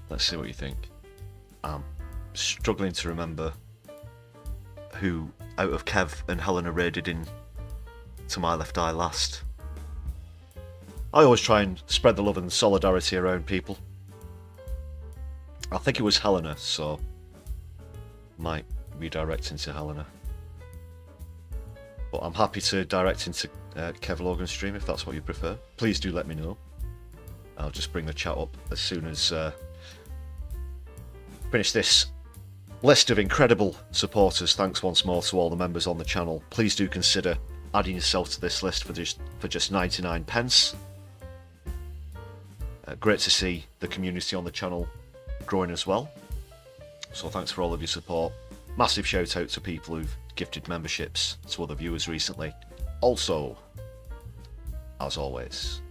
S1: Let's see what you think. I'm struggling to remember who out of Kev and Helena raided in to my left eye last. I always try and spread the love and solidarity around people. I think it was Helena, so might redirect into Helena. But I'm happy to direct into Kev Logan's stream if that's what you prefer. Please do let me know. I'll just bring the chat up as soon as finish this list of incredible supporters. Thanks once more to all the members on the channel. Please do consider adding yourself to this list for just 99 pence. Great to see the community on the channel growing as well. So thanks for all of your support. Massive shout out to people who've gifted memberships to other viewers recently. Also, as always,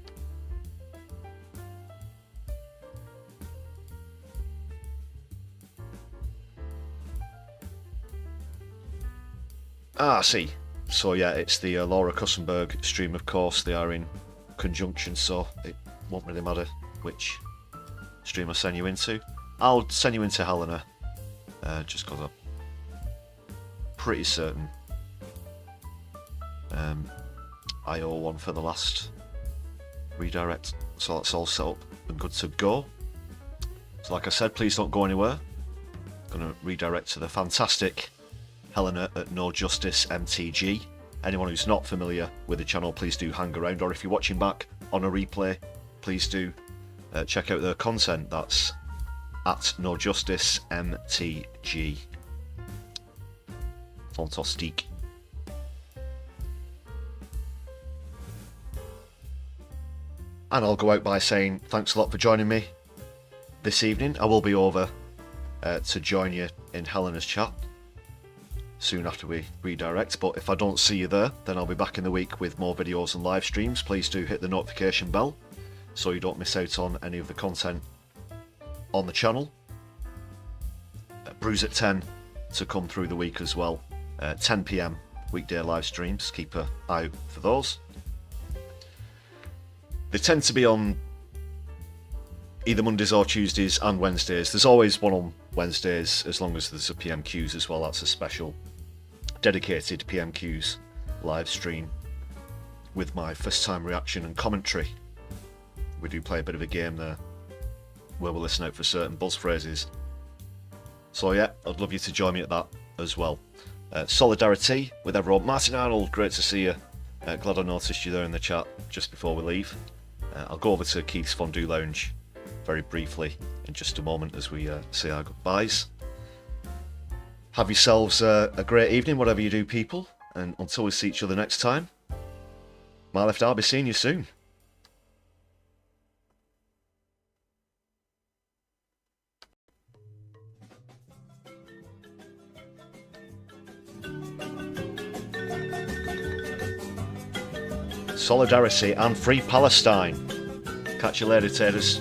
S1: see. So yeah, it's the Laura Kussenberg stream, of course. They are in conjunction, so it won't really matter which stream I send you into. I'll send you into Helena, just because I'm pretty certain I owe one for the last redirect. So that's all set up and good to go. So like I said, please don't go anywhere. I'm going to redirect to the fantastic Helena at No Justice MTG. Anyone who's not familiar with the channel, please do hang around, or if you're watching back on a replay, please do check out their content. That's at No Justice MTG. Fantastique. And I'll go out by saying thanks a lot for joining me this evening. I will be over to join you in Helena's chat soon after we redirect, but if I don't see you there, then I'll be back in the week with more videos and live streams. Please do hit the notification bell so you don't miss out on any of the content on the channel. Brews at 10 to come through the week as well. 10 PM weekday live streams. Keep an eye out for those. They tend to be on either Mondays or Tuesdays and Wednesdays. There's always one on Wednesdays, as long as there's a PMQs as well. That's a special dedicated PMQs live stream with my first time reaction and commentary. We do play a bit of a game there where we'll listen out for certain buzz phrases. So yeah, I'd love you to join me at that as well. Solidarity with everyone. Martin Arnold, great to see you. Glad I noticed you there in the chat just before we leave. I'll go over to Keith's Fondue Lounge very briefly in just a moment as we say our goodbyes. Have yourselves a great evening, whatever you do, people. And until we see each other next time, my Lefty, I'll be seeing you soon. Solidarity and free Palestine. Catch you later, taters.